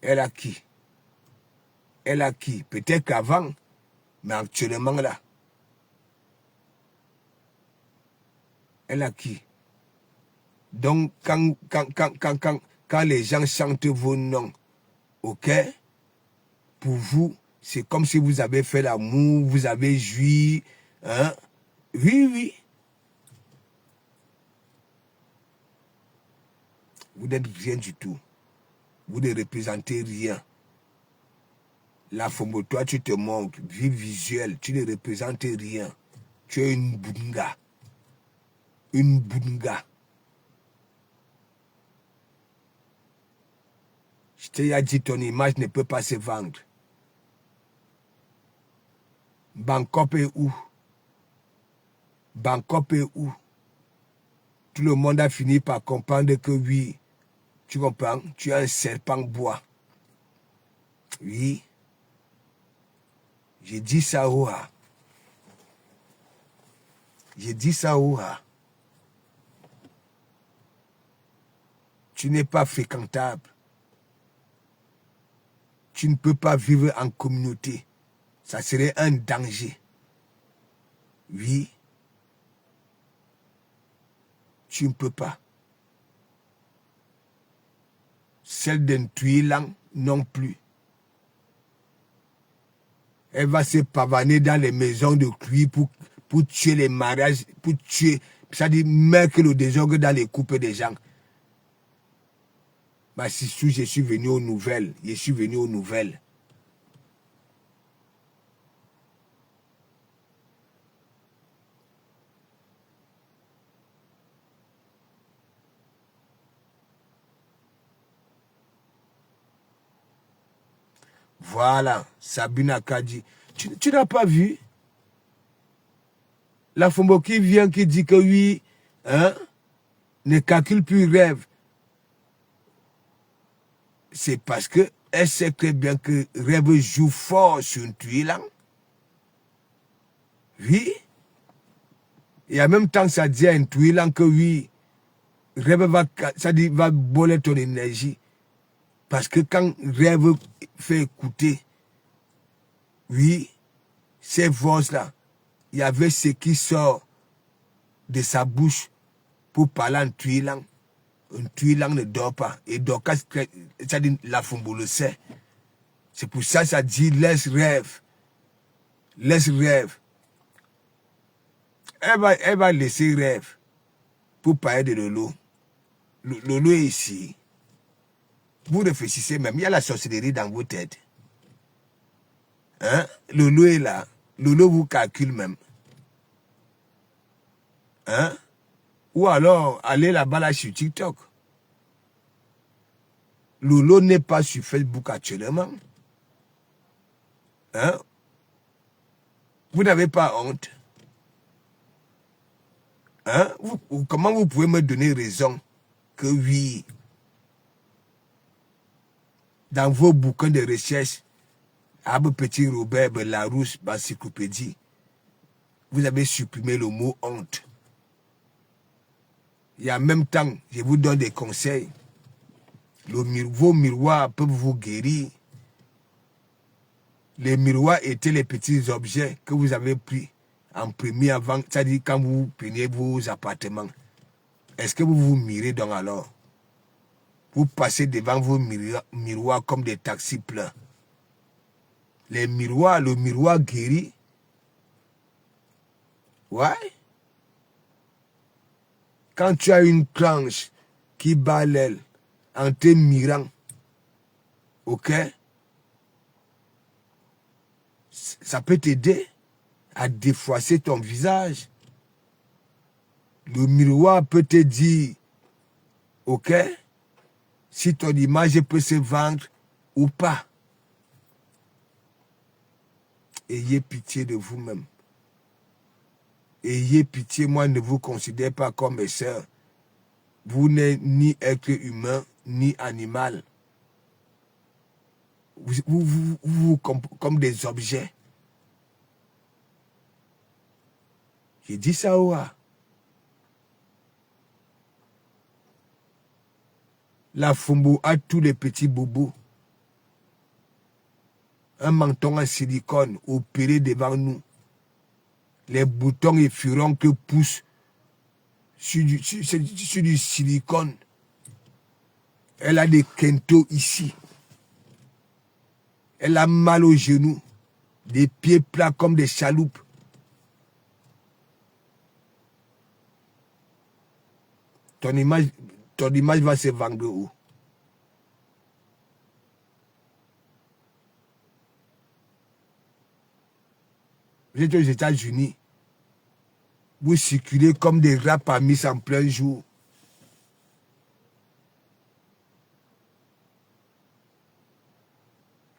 elle a qui? Elle a qui? Peut-être qu'avant, mais actuellement là. Elle a qui? Donc, quand les gens chantent vos noms, ok? Pour vous, c'est comme si vous avez fait l'amour, vous avez joui, hein? Oui, oui. Vous n'êtes rien du tout. Vous ne représentez rien. La Fumbo, toi, tu te montres, vie visuelle, tu ne représentes rien. Tu es une bunga. Une bunga. Je t'ai dit, ton image ne peut pas se vendre. Bangkok est où? Bangkok est où? Tout le monde a fini par comprendre que oui, tu comprends, tu es un serpent bois. Oui. J'ai dit ça au ha. J'ai dit ça au ha. Tu n'es pas fréquentable. Tu ne peux pas vivre en communauté. Ça serait un danger. Oui. Tu ne peux pas. Celle d'un Tuilang non plus. Elle va se pavaner dans les maisons de cuir pour tuer les mariages, pour tuer, c'est-à-dire mettre le désordre dans les couples des gens. Mais si je suis venu aux nouvelles, je suis venu aux nouvelles. Voilà, Sabina Kadi. Tu n'as pas vu? La Fombo qui vient qui dit que oui, hein, ne calcule plus rêve. C'est parce que elle sait très bien que rêve joue fort sur un Tuilang. Oui. Et en même temps, ça dit à un Tuilang que oui, rêve va, ça dit, va voler ton énergie. Parce que quand rêve fait écouter, oui, ces voix-là, il y avait ce qui sort de sa bouche pour parler en Tuilang. Un Tuilang ne dort pas. Et donc, ça dit, la Fombo le sait. C'est pour ça que ça dit, laisse rêve. Laisse rêve. Elle va laisser rêve pour parler de Lolo. Lolo est ici. Vous réfléchissez même, il y a la sorcellerie dans vos têtes. Hein? Lolo est là. Lolo vous calcule même. Hein? Ou alors, allez là-bas là sur TikTok. Lolo n'est pas sur Facebook actuellement. Hein? Vous n'avez pas honte. Hein? Comment vous pouvez me donner raison que oui, dans vos bouquins de recherche, Abbe Petit Robert, Larousse, Encyclopédie, vous avez supprimé le mot honte. Et en même temps, je vous donne des conseils. Vos miroirs peuvent vous guérir. Les miroirs étaient les petits objets que vous avez pris en premier avant, c'est-à-dire quand vous preniez vos appartements. Est-ce que vous vous mirez donc alors? Vous passez devant vos miroirs comme des taxis pleins. Les miroirs, le miroir guérit. Ouais. Quand tu as une clanche qui bat l'aile en te mirant, ok, ça peut t'aider à défroisser ton visage. Le miroir peut te dire, ok, si ton image peut se vendre ou pas. Ayez pitié de vous-même. Ayez pitié, moi ne vous considère pas comme mes sœurs. Vous n'êtes ni être humain, ni animal. Vous comme des objets. J'ai dit ça ou pas? La Fombo a tous les petits bobos. Un menton en silicone opéré devant nous. Les boutons et furons que poussent sur du silicone. Elle a des quintos ici. Elle a mal aux genoux. Des pieds plats comme des chaloupes. Ton image va se vendre où? Vous êtes aux États-Unis. Vous circulez comme des rats parmi en plein jour.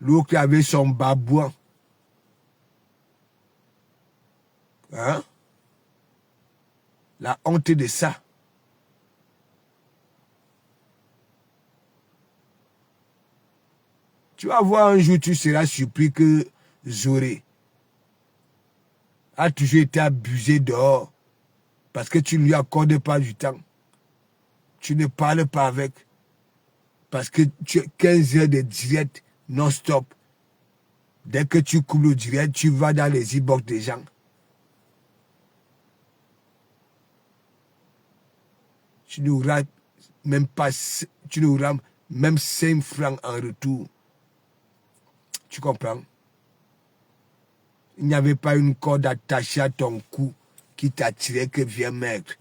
L'autre avait son babouin. Hein? La honte de ça. Tu vas voir un jour, tu seras surpris que Zoré a toujours été abusé dehors parce que tu ne lui accordes pas du temps. Tu ne parles pas avec parce que tu as 15 heures de direct non-stop. Dès que tu coupes le direct, tu vas dans les e-box des gens. Tu n'auras même pas, tu n'auras même 5 francs en retour. Tu comprends? Il n'y avait pas une corde attachée à ton cou qui t'attirait que vieux maigre.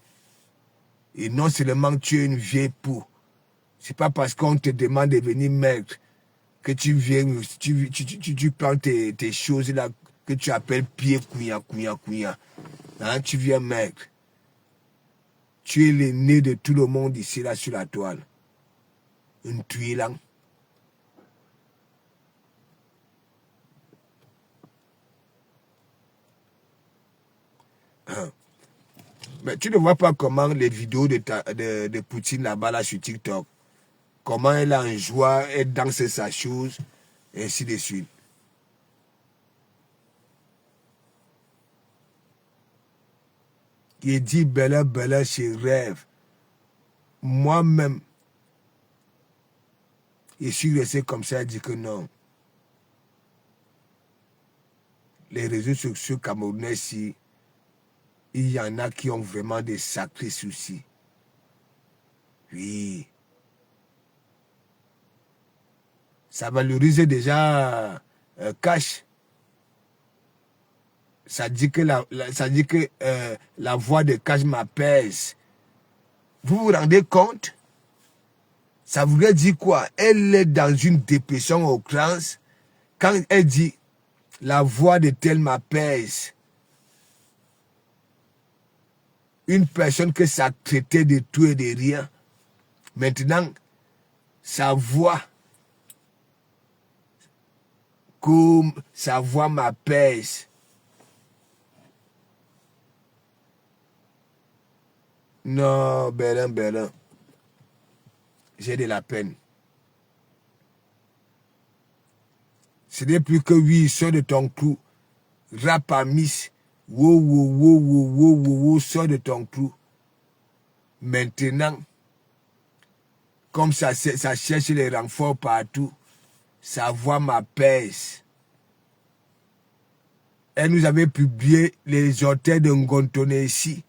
Et non seulement tu es une vieille peau. C'est pas parce qu'on te demande de venir maigre que tu viens, tu prends tes choses là que tu appelles pieds couillant. Hein, tu viens maigre. Tu es l'aîné de tout le monde ici là sur la toile. Une tuile. Mais tu ne vois pas comment les vidéos de Poutine là-bas là, sur TikTok, comment elle a en joie, elle danse sa chose, et ainsi de suite. Il dit belle, je rêve. Moi-même, je suis resté comme ça, il dit que non. Les réseaux sociaux camerounais, si, il y en a qui ont vraiment des sacrés soucis. Oui. Ça valorise déjà Cash. Ça dit que la voix de Cash m'apaise. Vous vous rendez compte? Ça voudrait dire quoi? Elle est dans une dépression au crâne. Quand elle dit la voix de tel m'apaise. Une personne que ça traitait de tout et de rien. Maintenant, sa voix, comme sa voix m'apaise. Non, Berlin. J'ai de la peine. Ce n'est plus que 8 heures de ton clou. Rap à miss. Wow, sors de ton clou. Maintenant, comme ça cherche les renforts partout, sa voix m'apaise. Elle nous avait publié les hôtels de Ngontone ici.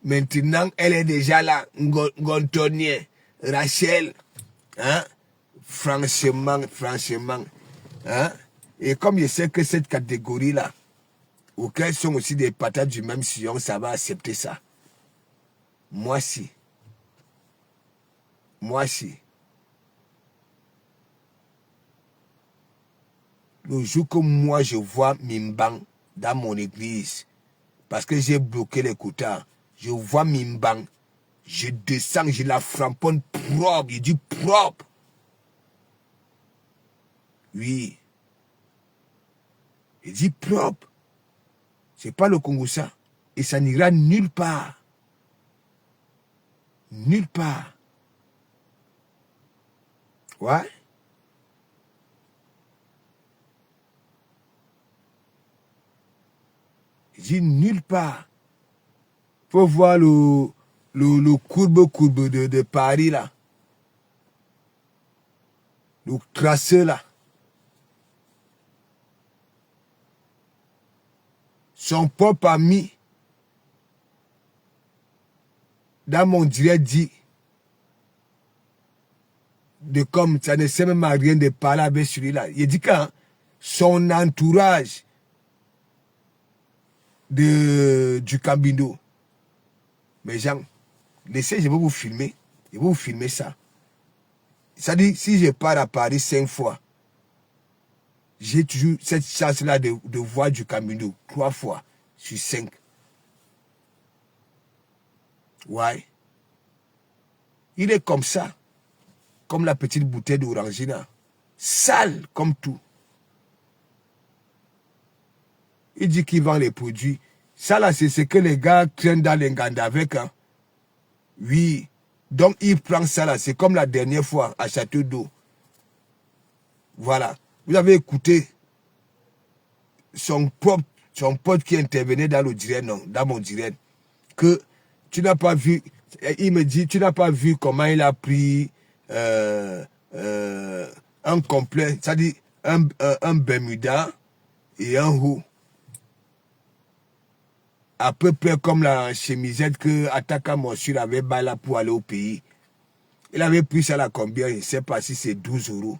Maintenant, elle est déjà là, Ngontonien, Rachel. Hein? Franchement. Hein? Et comme je sais que cette catégorie-là, auxquelles sont aussi des patates du même sillon, ça va accepter ça. Moi si. Le jour que moi je vois Mimbang dans mon église, parce que j'ai bloqué les quotas, je vois Mimbang, je descends, je la framponne propre, je dis propre. Oui. Je dis propre. C'est pas le Congo ça. Et ça n'ira nulle part. Nulle part. Ouais. Je dis nulle part. Faut voir le courbe de Paris là. Le tracé là. Son propre ami, dans mon direct dit, de comme ça ne sert même à rien de parler avec celui-là. Il dit que son entourage du Cambindo, mes gens, laissez, je vais vous filmer. Je vais vous filmer ça. Ça dit, si je pars à Paris 5 fois, j'ai toujours cette chance-là de voir du Cambindo 3 fois sur 5. Ouais. Il est comme ça. Comme la petite bouteille d'orangina. sale comme tout. Il dit qu'il vend les produits. Ça là, c'est ce que les gars traînent dans les Nganda avec. Hein. Oui. Donc il prend ça là, c'est comme la dernière fois à Château d'Eau. Voilà. Vous avez écouté son pote qui intervenait dans le direct, non, dans mon direct, que tu n'as pas vu, il me dit, tu n'as pas vu comment il a pris un complet, c'est-à-dire un Bermuda et un haut. À peu près comme la chemisette que Ataka Monsieur avait baillé pour aller au pays. Il avait pris ça là combien? Je ne sais pas si c'est 12 €.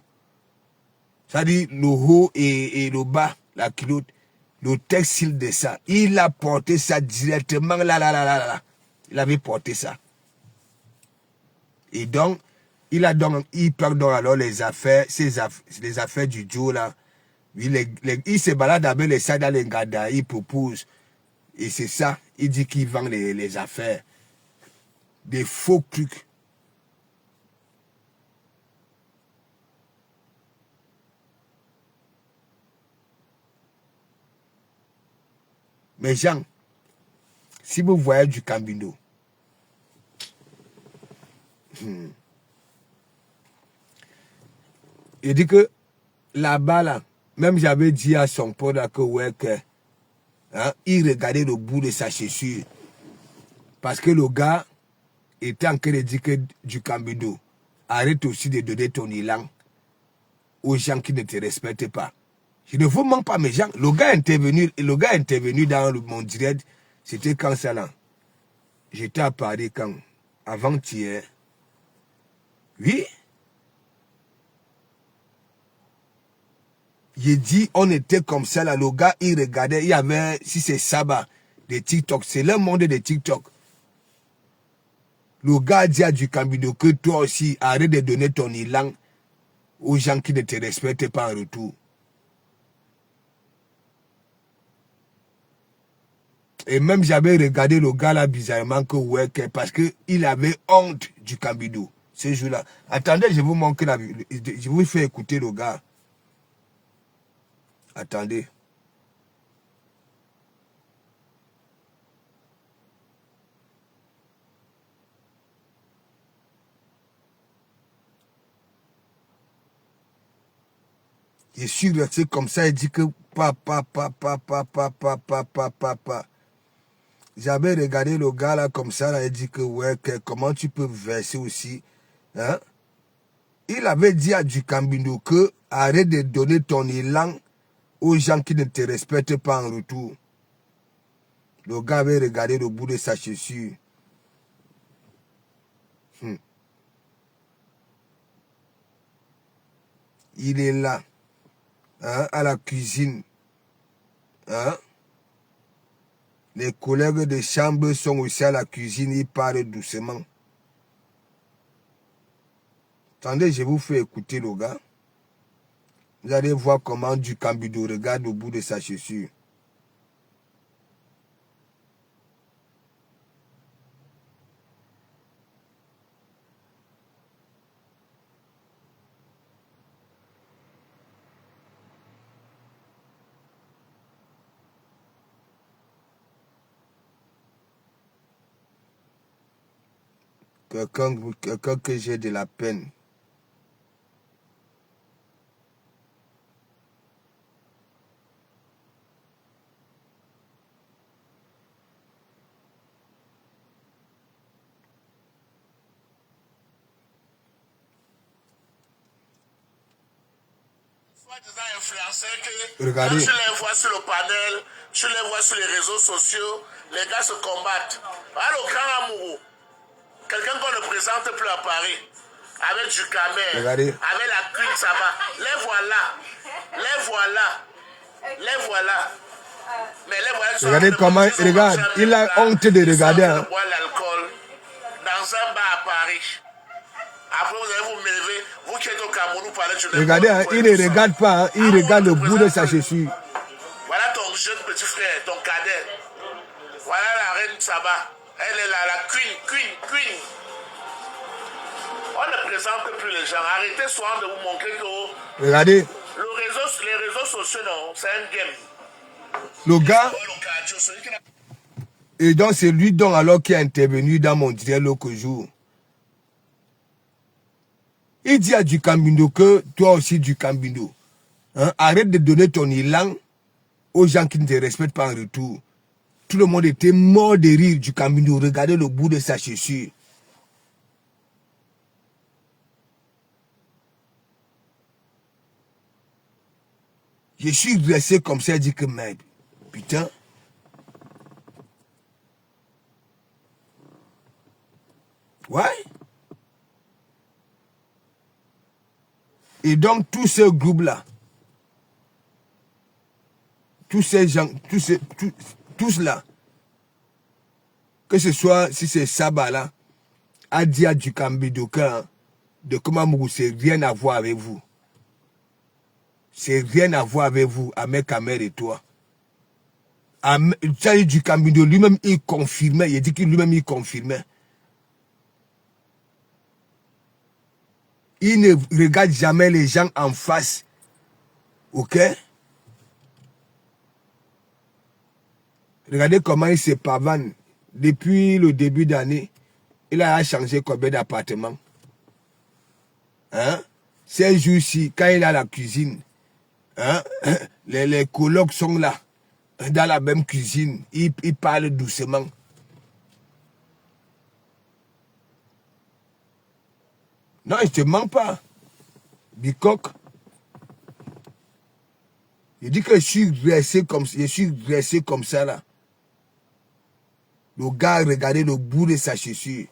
C'est-à-dire le haut et le bas, la culotte, le textile de ça. Il a porté ça directement là. Il avait porté ça. Et donc, il perd donc alors les affaires, les affaires du Joe là. Il se balade avec les sacs dans les Ngada, il propose. Et c'est ça, il dit qu'il vend les affaires. Des faux trucs. Mais Jean, si vous voyez du Cambindo, il dit que là-bas, là, même j'avais dit à son pote là, que ouais, que, hein, il regardait le bout de sa chaussure. Parce que le gars était en train de dire que du Cambindo, arrête aussi de donner ton élan aux gens qui ne te respectent pas. Je ne vous mens pas, mes gens. Le gars est intervenu dans mon direct. C'était quand ça là? J'étais à Paris quand? Avant-hier. Oui. J'ai dit, on était comme ça là. Le gars, il regardait. Il y avait, si c'est Saba, des TikTok. C'est le monde des TikTok. Le gars dit à du Cambindo que toi aussi, arrête de donner ton élan aux gens qui ne te respectent pas en retour. Et même j'avais regardé le gars là bizarrement que ouais, parce qu'il avait honte du Cambindo ce jour-là. Attendez, je vous montre je vous fais écouter le gars. Attendez. Je suis resté comme ça, il dit que papa. J'avais regardé le gars là comme ça, là, il dit que ouais, comment tu peux verser aussi. Hein? Il avait dit à du Cambindo que arrête de donner ton élan aux gens qui ne te respectent pas en retour. Le gars avait regardé le bout de sa chaussure. Il est là, hein, à la cuisine. Hein? Les collègues de chambre sont aussi à la cuisine, ils parlent doucement. Attendez, je vous fais écouter le gars. Vous allez voir comment du Cambindo regarde au bout de sa chaussure. Quelqu'un que j'ai de la peine. Regardez. Quand tu les vois sur le panel, tu les vois sur les réseaux sociaux, les gars se combattent. Voilà le grand amoureux. Quelqu'un qu'on ne présente plus à Paris. Avec du camel. Regardez. Avec la Queen, ça va. Les voilà. Les voilà. Les voilà. Mais les voilà. Regardez comment, regarde, il a honte de regarder. Hein. Boire l'alcool dans un bar à Paris. Après, vous allez vous lever, vous qui êtes au Cameroun, vous parlez du Regardez, hein, il ne regarde pas, hein, il regarde le bout de sa chaussure. Voilà ton jeune petit frère, ton cadet. Voilà la reine Saba. Elle est là, la queen. On ne présente présente plus les gens. Arrêtez souvent de vous montrer que Regardez. Les réseaux sociaux, non, c'est un game. Le gars. Et donc, c'est lui donc alors qui a intervenu dans mon direct l'autre jour. Il dit à du Cambindo que toi aussi du Cambindo. Hein, arrête de donner ton élan aux gens qui ne te respectent pas en retour. Tout le monde était mort de rire du Cambindo. Regardez le bout de sa chaussure. Je suis dressé comme ça, il dit que merde. Putain. Ouais. Et donc, tous ces groupes-là, tous ces gens, tous là, que ce soit, si c'est Saba là, a dit à du Cambidoka, de comment Mougou, c'est rien à voir avec vous. C'est rien à voir avec vous, Ahmed Kamer et toi. Du Cambido, lui-même, il confirmait, il dit qu'il lui-même, il confirmait. Il ne regarde jamais les gens en face. Ok? Regardez comment il se pavane. Depuis le début d'année, il a changé combien d'appartements? Hein? Ces jours-ci, quand il a la cuisine, hein? Les colocs sont là, dans la même cuisine. Ils parlent doucement. Non, je ne te mens pas. Bicoque. Il dit que je suis dressé comme ça là. Le gars regardait le bout de sa chaussure.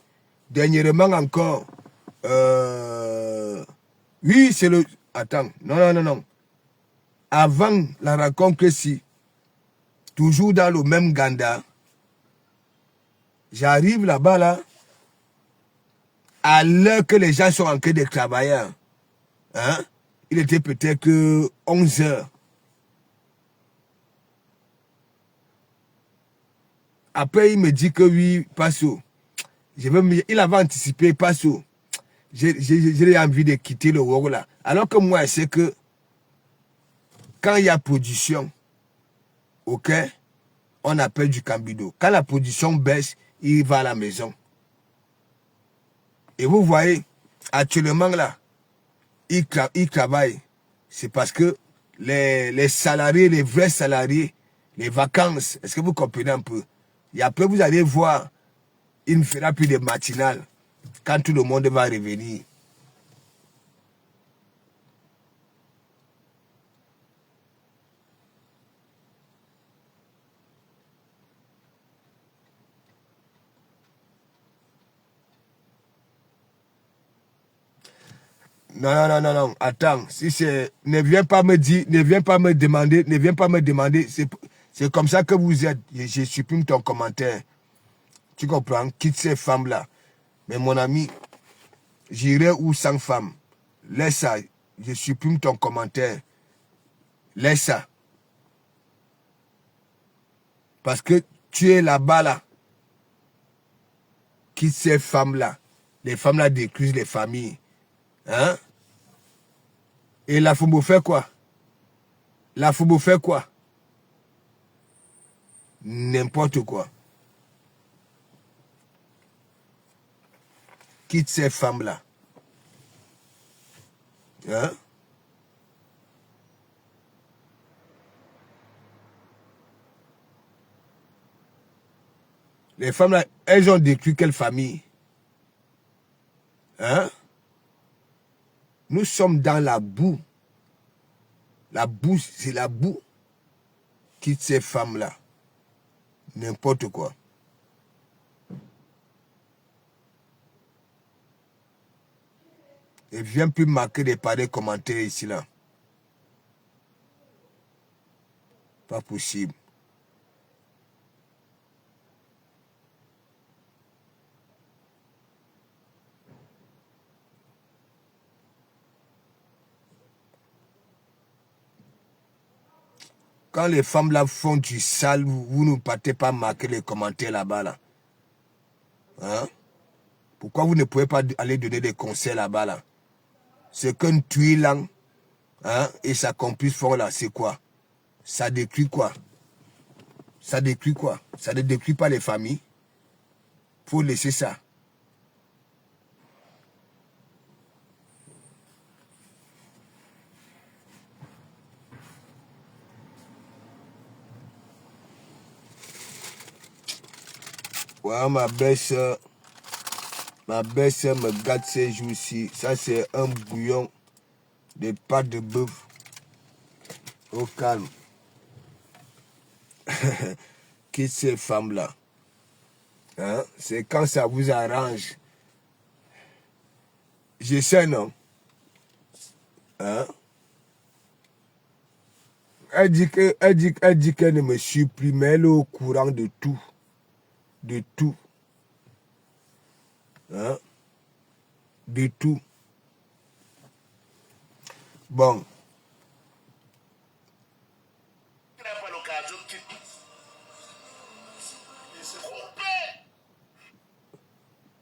Dernièrement encore. Oui, c'est le... Attends. Non. Avant la rencontre ici, toujours dans le même Ganda, j'arrive là-bas là, à l'heure que les gens sont en train de travailler. Hein? Il était peut-être que 11 heures. Après, il me dit que oui, Passo. Il avait anticipé, Passo. J'ai envie de quitter le world là. Alors que moi, je sais que quand il y a production, ok, on appelle du Cambido. Quand la production baisse, il va à la maison. Et vous voyez, actuellement là, il travaille. C'est parce que les salariés, les vrais salariés, les vacances, est-ce que vous comprenez un peu? Et après, vous allez voir, il ne fera plus de matinales quand tout le monde va revenir. Non. Attends, si c'est... Ne viens pas me demander. C'est comme ça que vous êtes. Je supprime ton commentaire. Tu comprends? Quitte ces femmes-là. Mais mon ami, j'irai où sans femme? Laisse ça. Je supprime ton commentaire. Laisse ça. Parce que tu es là-bas, là. Quitte ces femmes-là. Les femmes-là détruisent les familles. Hein? Et la Foubo fait quoi? La Foubo fait quoi? N'importe quoi. Quitte ces femmes-là. Hein? Les femmes-là, elles ont détruit quelle famille? Hein? Nous sommes dans la boue. La boue, c'est la boue. Quitte ces femmes-là. N'importe quoi. Et viens plus marquer des pareils commentaires ici, là. Pas possible. Quand les femmes là font du sale, vous ne partez pas marquer les commentaires là-bas. Là. Hein? Pourquoi vous ne pouvez pas aller donner des conseils là-bas, là? Ce qu'un Tuilang et sa complice font là, c'est quoi? Ça détruit quoi? Ça détruit quoi? Ça ne détruit pas les familles. Faut laisser ça. Ouais, ma belle-sœur me gâte ces jours-ci. Ça, c'est un bouillon de pâte de bœuf. Au calme. Quitte ces femmes-là. Hein? C'est quand ça vous arrange. Je sais, non? Hein? Elle dit qu'elle ne me suit plus, mais elle est au courant de tout. De tout. Hein? De tout. Bon.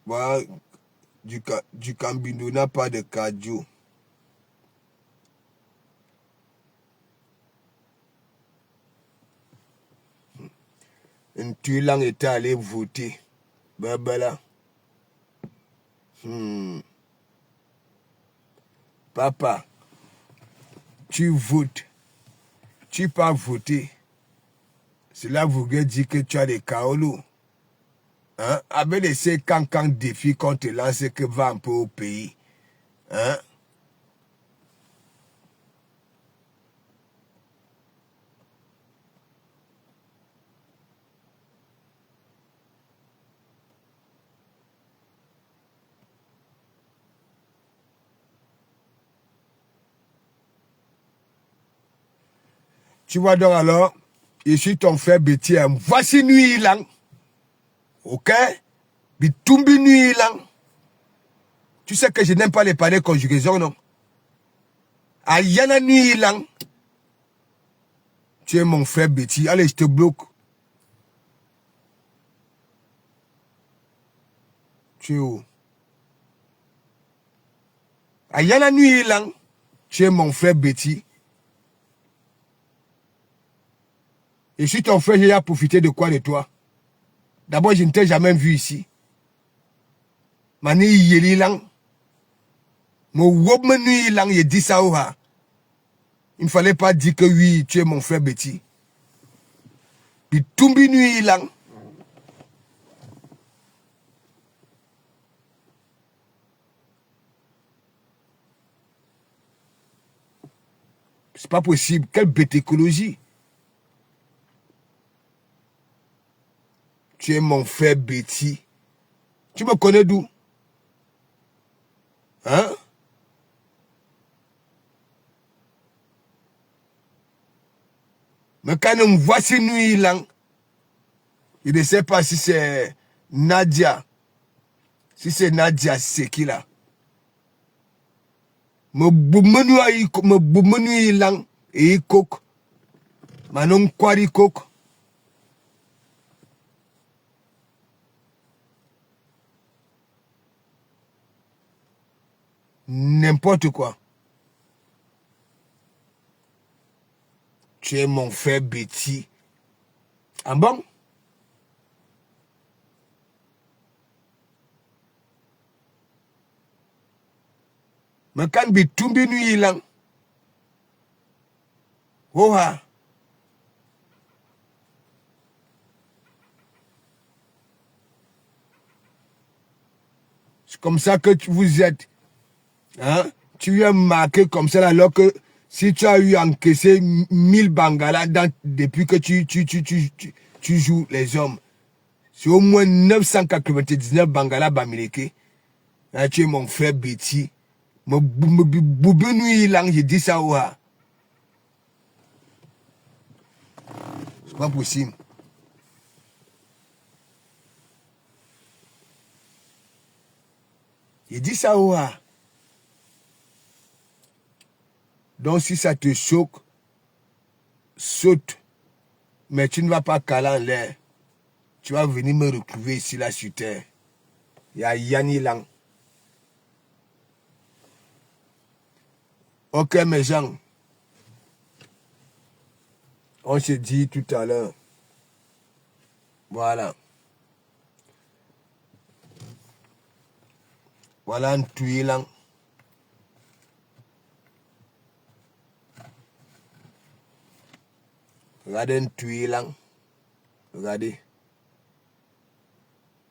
Voilà, du Cambindo n'a pas de cardio. Un Tuilang était allé voter. Babala. Papa, tu votes. Tu pas voter. Cela voudrait dire que tu as des kaolos. Hein? Avec les ces cancans défis qu'on te lance que va un peu au pays. Hein? Tu vois donc alors, je suis ton frère Bétier. Voici nuit lang. Ok? Bitumbi nuit lang. Tu sais que je n'aime pas les palais conjugaisons, non? Ayana nuit lang. Tu es mon frère Bétier. Allez, je te bloque. Tu es où? Ayana nuit lang. Tu es mon frère Bétier. Et si ton frère, j'ai profité de quoi de toi? D'abord, je ne t'ai jamais vu ici. Mani yeli lang. Mo wobmenu lang, je dis ça. Il ne fallait pas dire que oui, tu es mon frère Betty. Puis tumbi nui lang. C'est pas possible. Quelle bête écologie. Tu es mon frère Betty. Tu me connais d'où? Hein? Mais quand on me voit ces nuits là, je ne sais pas si c'est Nadia. Si c'est Nadia, c'est qui là? Me boumenu lang et coq. Manon kwari coq. N'importe quoi. Tu es mon frère Betty. Ah bon? Mais quand bitumbi nuit lang. Oh ha. C'est comme ça que vous êtes. Hein? Tu viens marquer comme ça alors que si tu as eu encaissé 1000 bangalas depuis que tu joues les hommes, c'est au moins 999 bangalas bamileke. Hein, tu es mon frère Betty. Je dis ça. C'est pas possible. Je dis ça. Donc si ça te choque, saute. Mais tu ne vas pas caler en l'air. Tu vas venir me retrouver ici, là, sur terre. Il y a Yanni Lang. Ok, mes gens. On se dit tout à l'heure. Voilà. Voilà un tuilang. Regardez un tuilang. Regardez.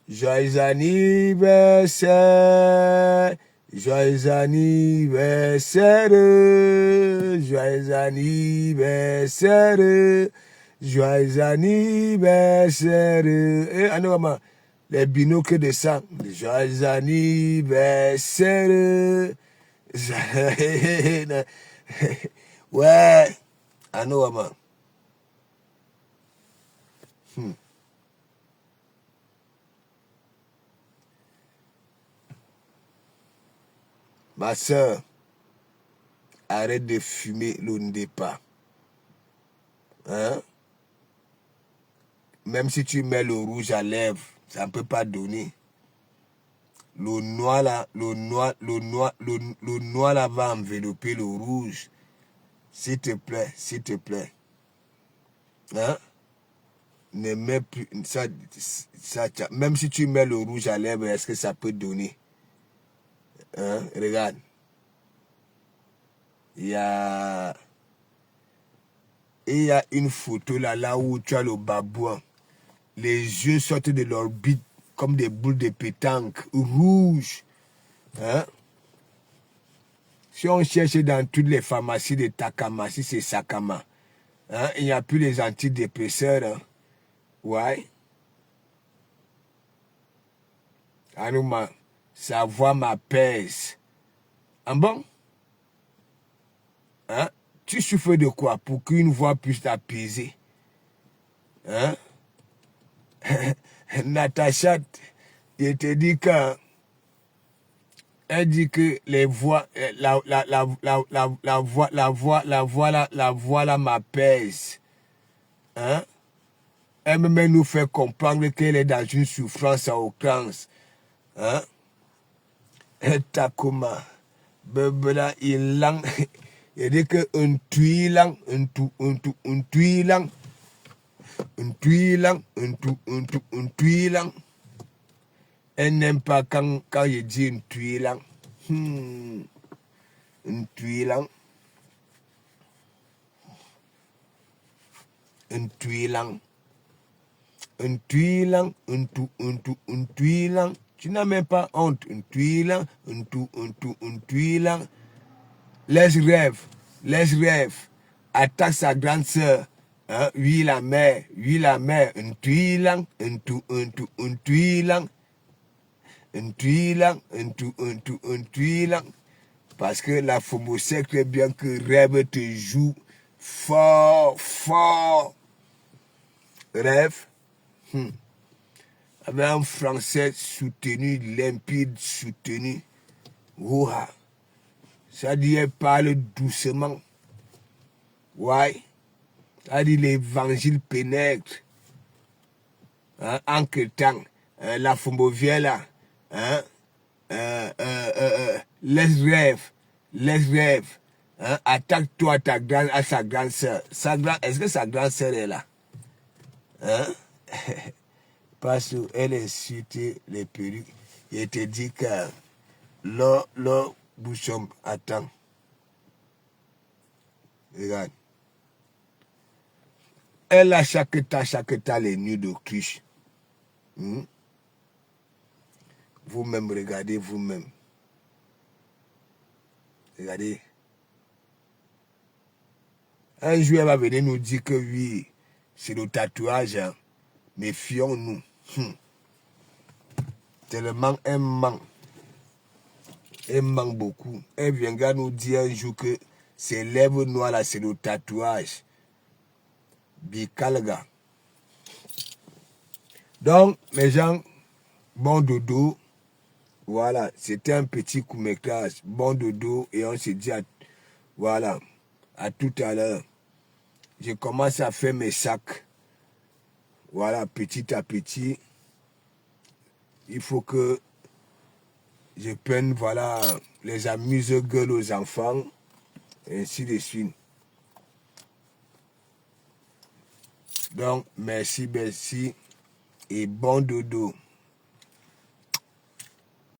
Joyeux anniversaire. Joyeux anniversaire. Joyeux anniversaire. Joyeux anniversaire. Et maman, les binocles de sang. Joyeux anniversaire. Ouais. Maman. Ma soeur, arrête de fumer le pas. Hein? Même si tu mets le rouge à lèvres, ça ne peut pas donner. Le noir là, le noir là va envelopper le rouge. S'il te plaît, s'il te plaît. Hein? Ne mets plus ça, même si tu mets le rouge à lèvres, est-ce que ça peut donner? Hein? Regarde. Il y a une photo là où tu as le babouin. Les yeux sortent de l'orbite comme des boules de pétanque rouges. Hein? Si on cherche dans toutes les pharmacies de Takama, si c'est Sakama, hein? Il n'y a plus les antidépresseurs. Hein? Ouais. Anouma, sa voix m'apaise. Ah bon? Hein? Tu souffres de quoi pour qu'une voix puisse t'apaiser? Hein? Natacha, je te dis que elle dit que les voix, la voix là m'apaise. Hein? Elle même nous fait comprendre qu'elle est dans une souffrance à outrance. Hein? Takuma, bebela ilang, il dit que un tuilang, un tuilang, un tuilang. Elle n'aime pas quand je dis une tuilang. Un tuilang. Un tuilang. Un tuilang. Un tuilang. Tu n'as même pas honte. Un tuilang. Un tuilang. Laisse rêve. Laisse rêve. Attaque sa grande sœur. Hein? Oui, la mère. Oui, la mère. Un tuilang. Un tuilang. Un tuilang, un tuilang. Parce que la FOMO sait très bien que Rêve te joue fort, fort. Rêve, avec un français soutenu, limpide, soutenu. Ouah. Ça dit, elle parle doucement. Ouais. Ça dit, l'évangile pénètre. Hein? En que temps, la FOMO vient là. Hein? Laisse rêve, hein? Attaque-toi à sa grande sœur. Est-ce que sa grande sœur est là? Hein? Parce qu'elle est citée les perruques. Je te dis que le bouchon attend. Regarde. Elle a chaque tas les nuits de cruche. Vous-même, regardez vous-même. Regardez. Un jour, elle va venir nous dire que oui, c'est le tatouage. Hein. Méfions-nous. Tellement elle manque. Elle manque beaucoup. Elle viendra nous dire un jour que ces lèvres noires là, c'est le tatouage. Bikalga. Donc, mes gens, bon dodo. Voilà, c'était un petit court-métrage. Bon dodo. Et on se dit voilà, à tout à l'heure. Je commence à faire mes sacs. Voilà, petit à petit. Il faut que je peine, voilà, les amuse-gueules aux enfants, et ainsi de suite. Donc, merci, merci, et bon dodo.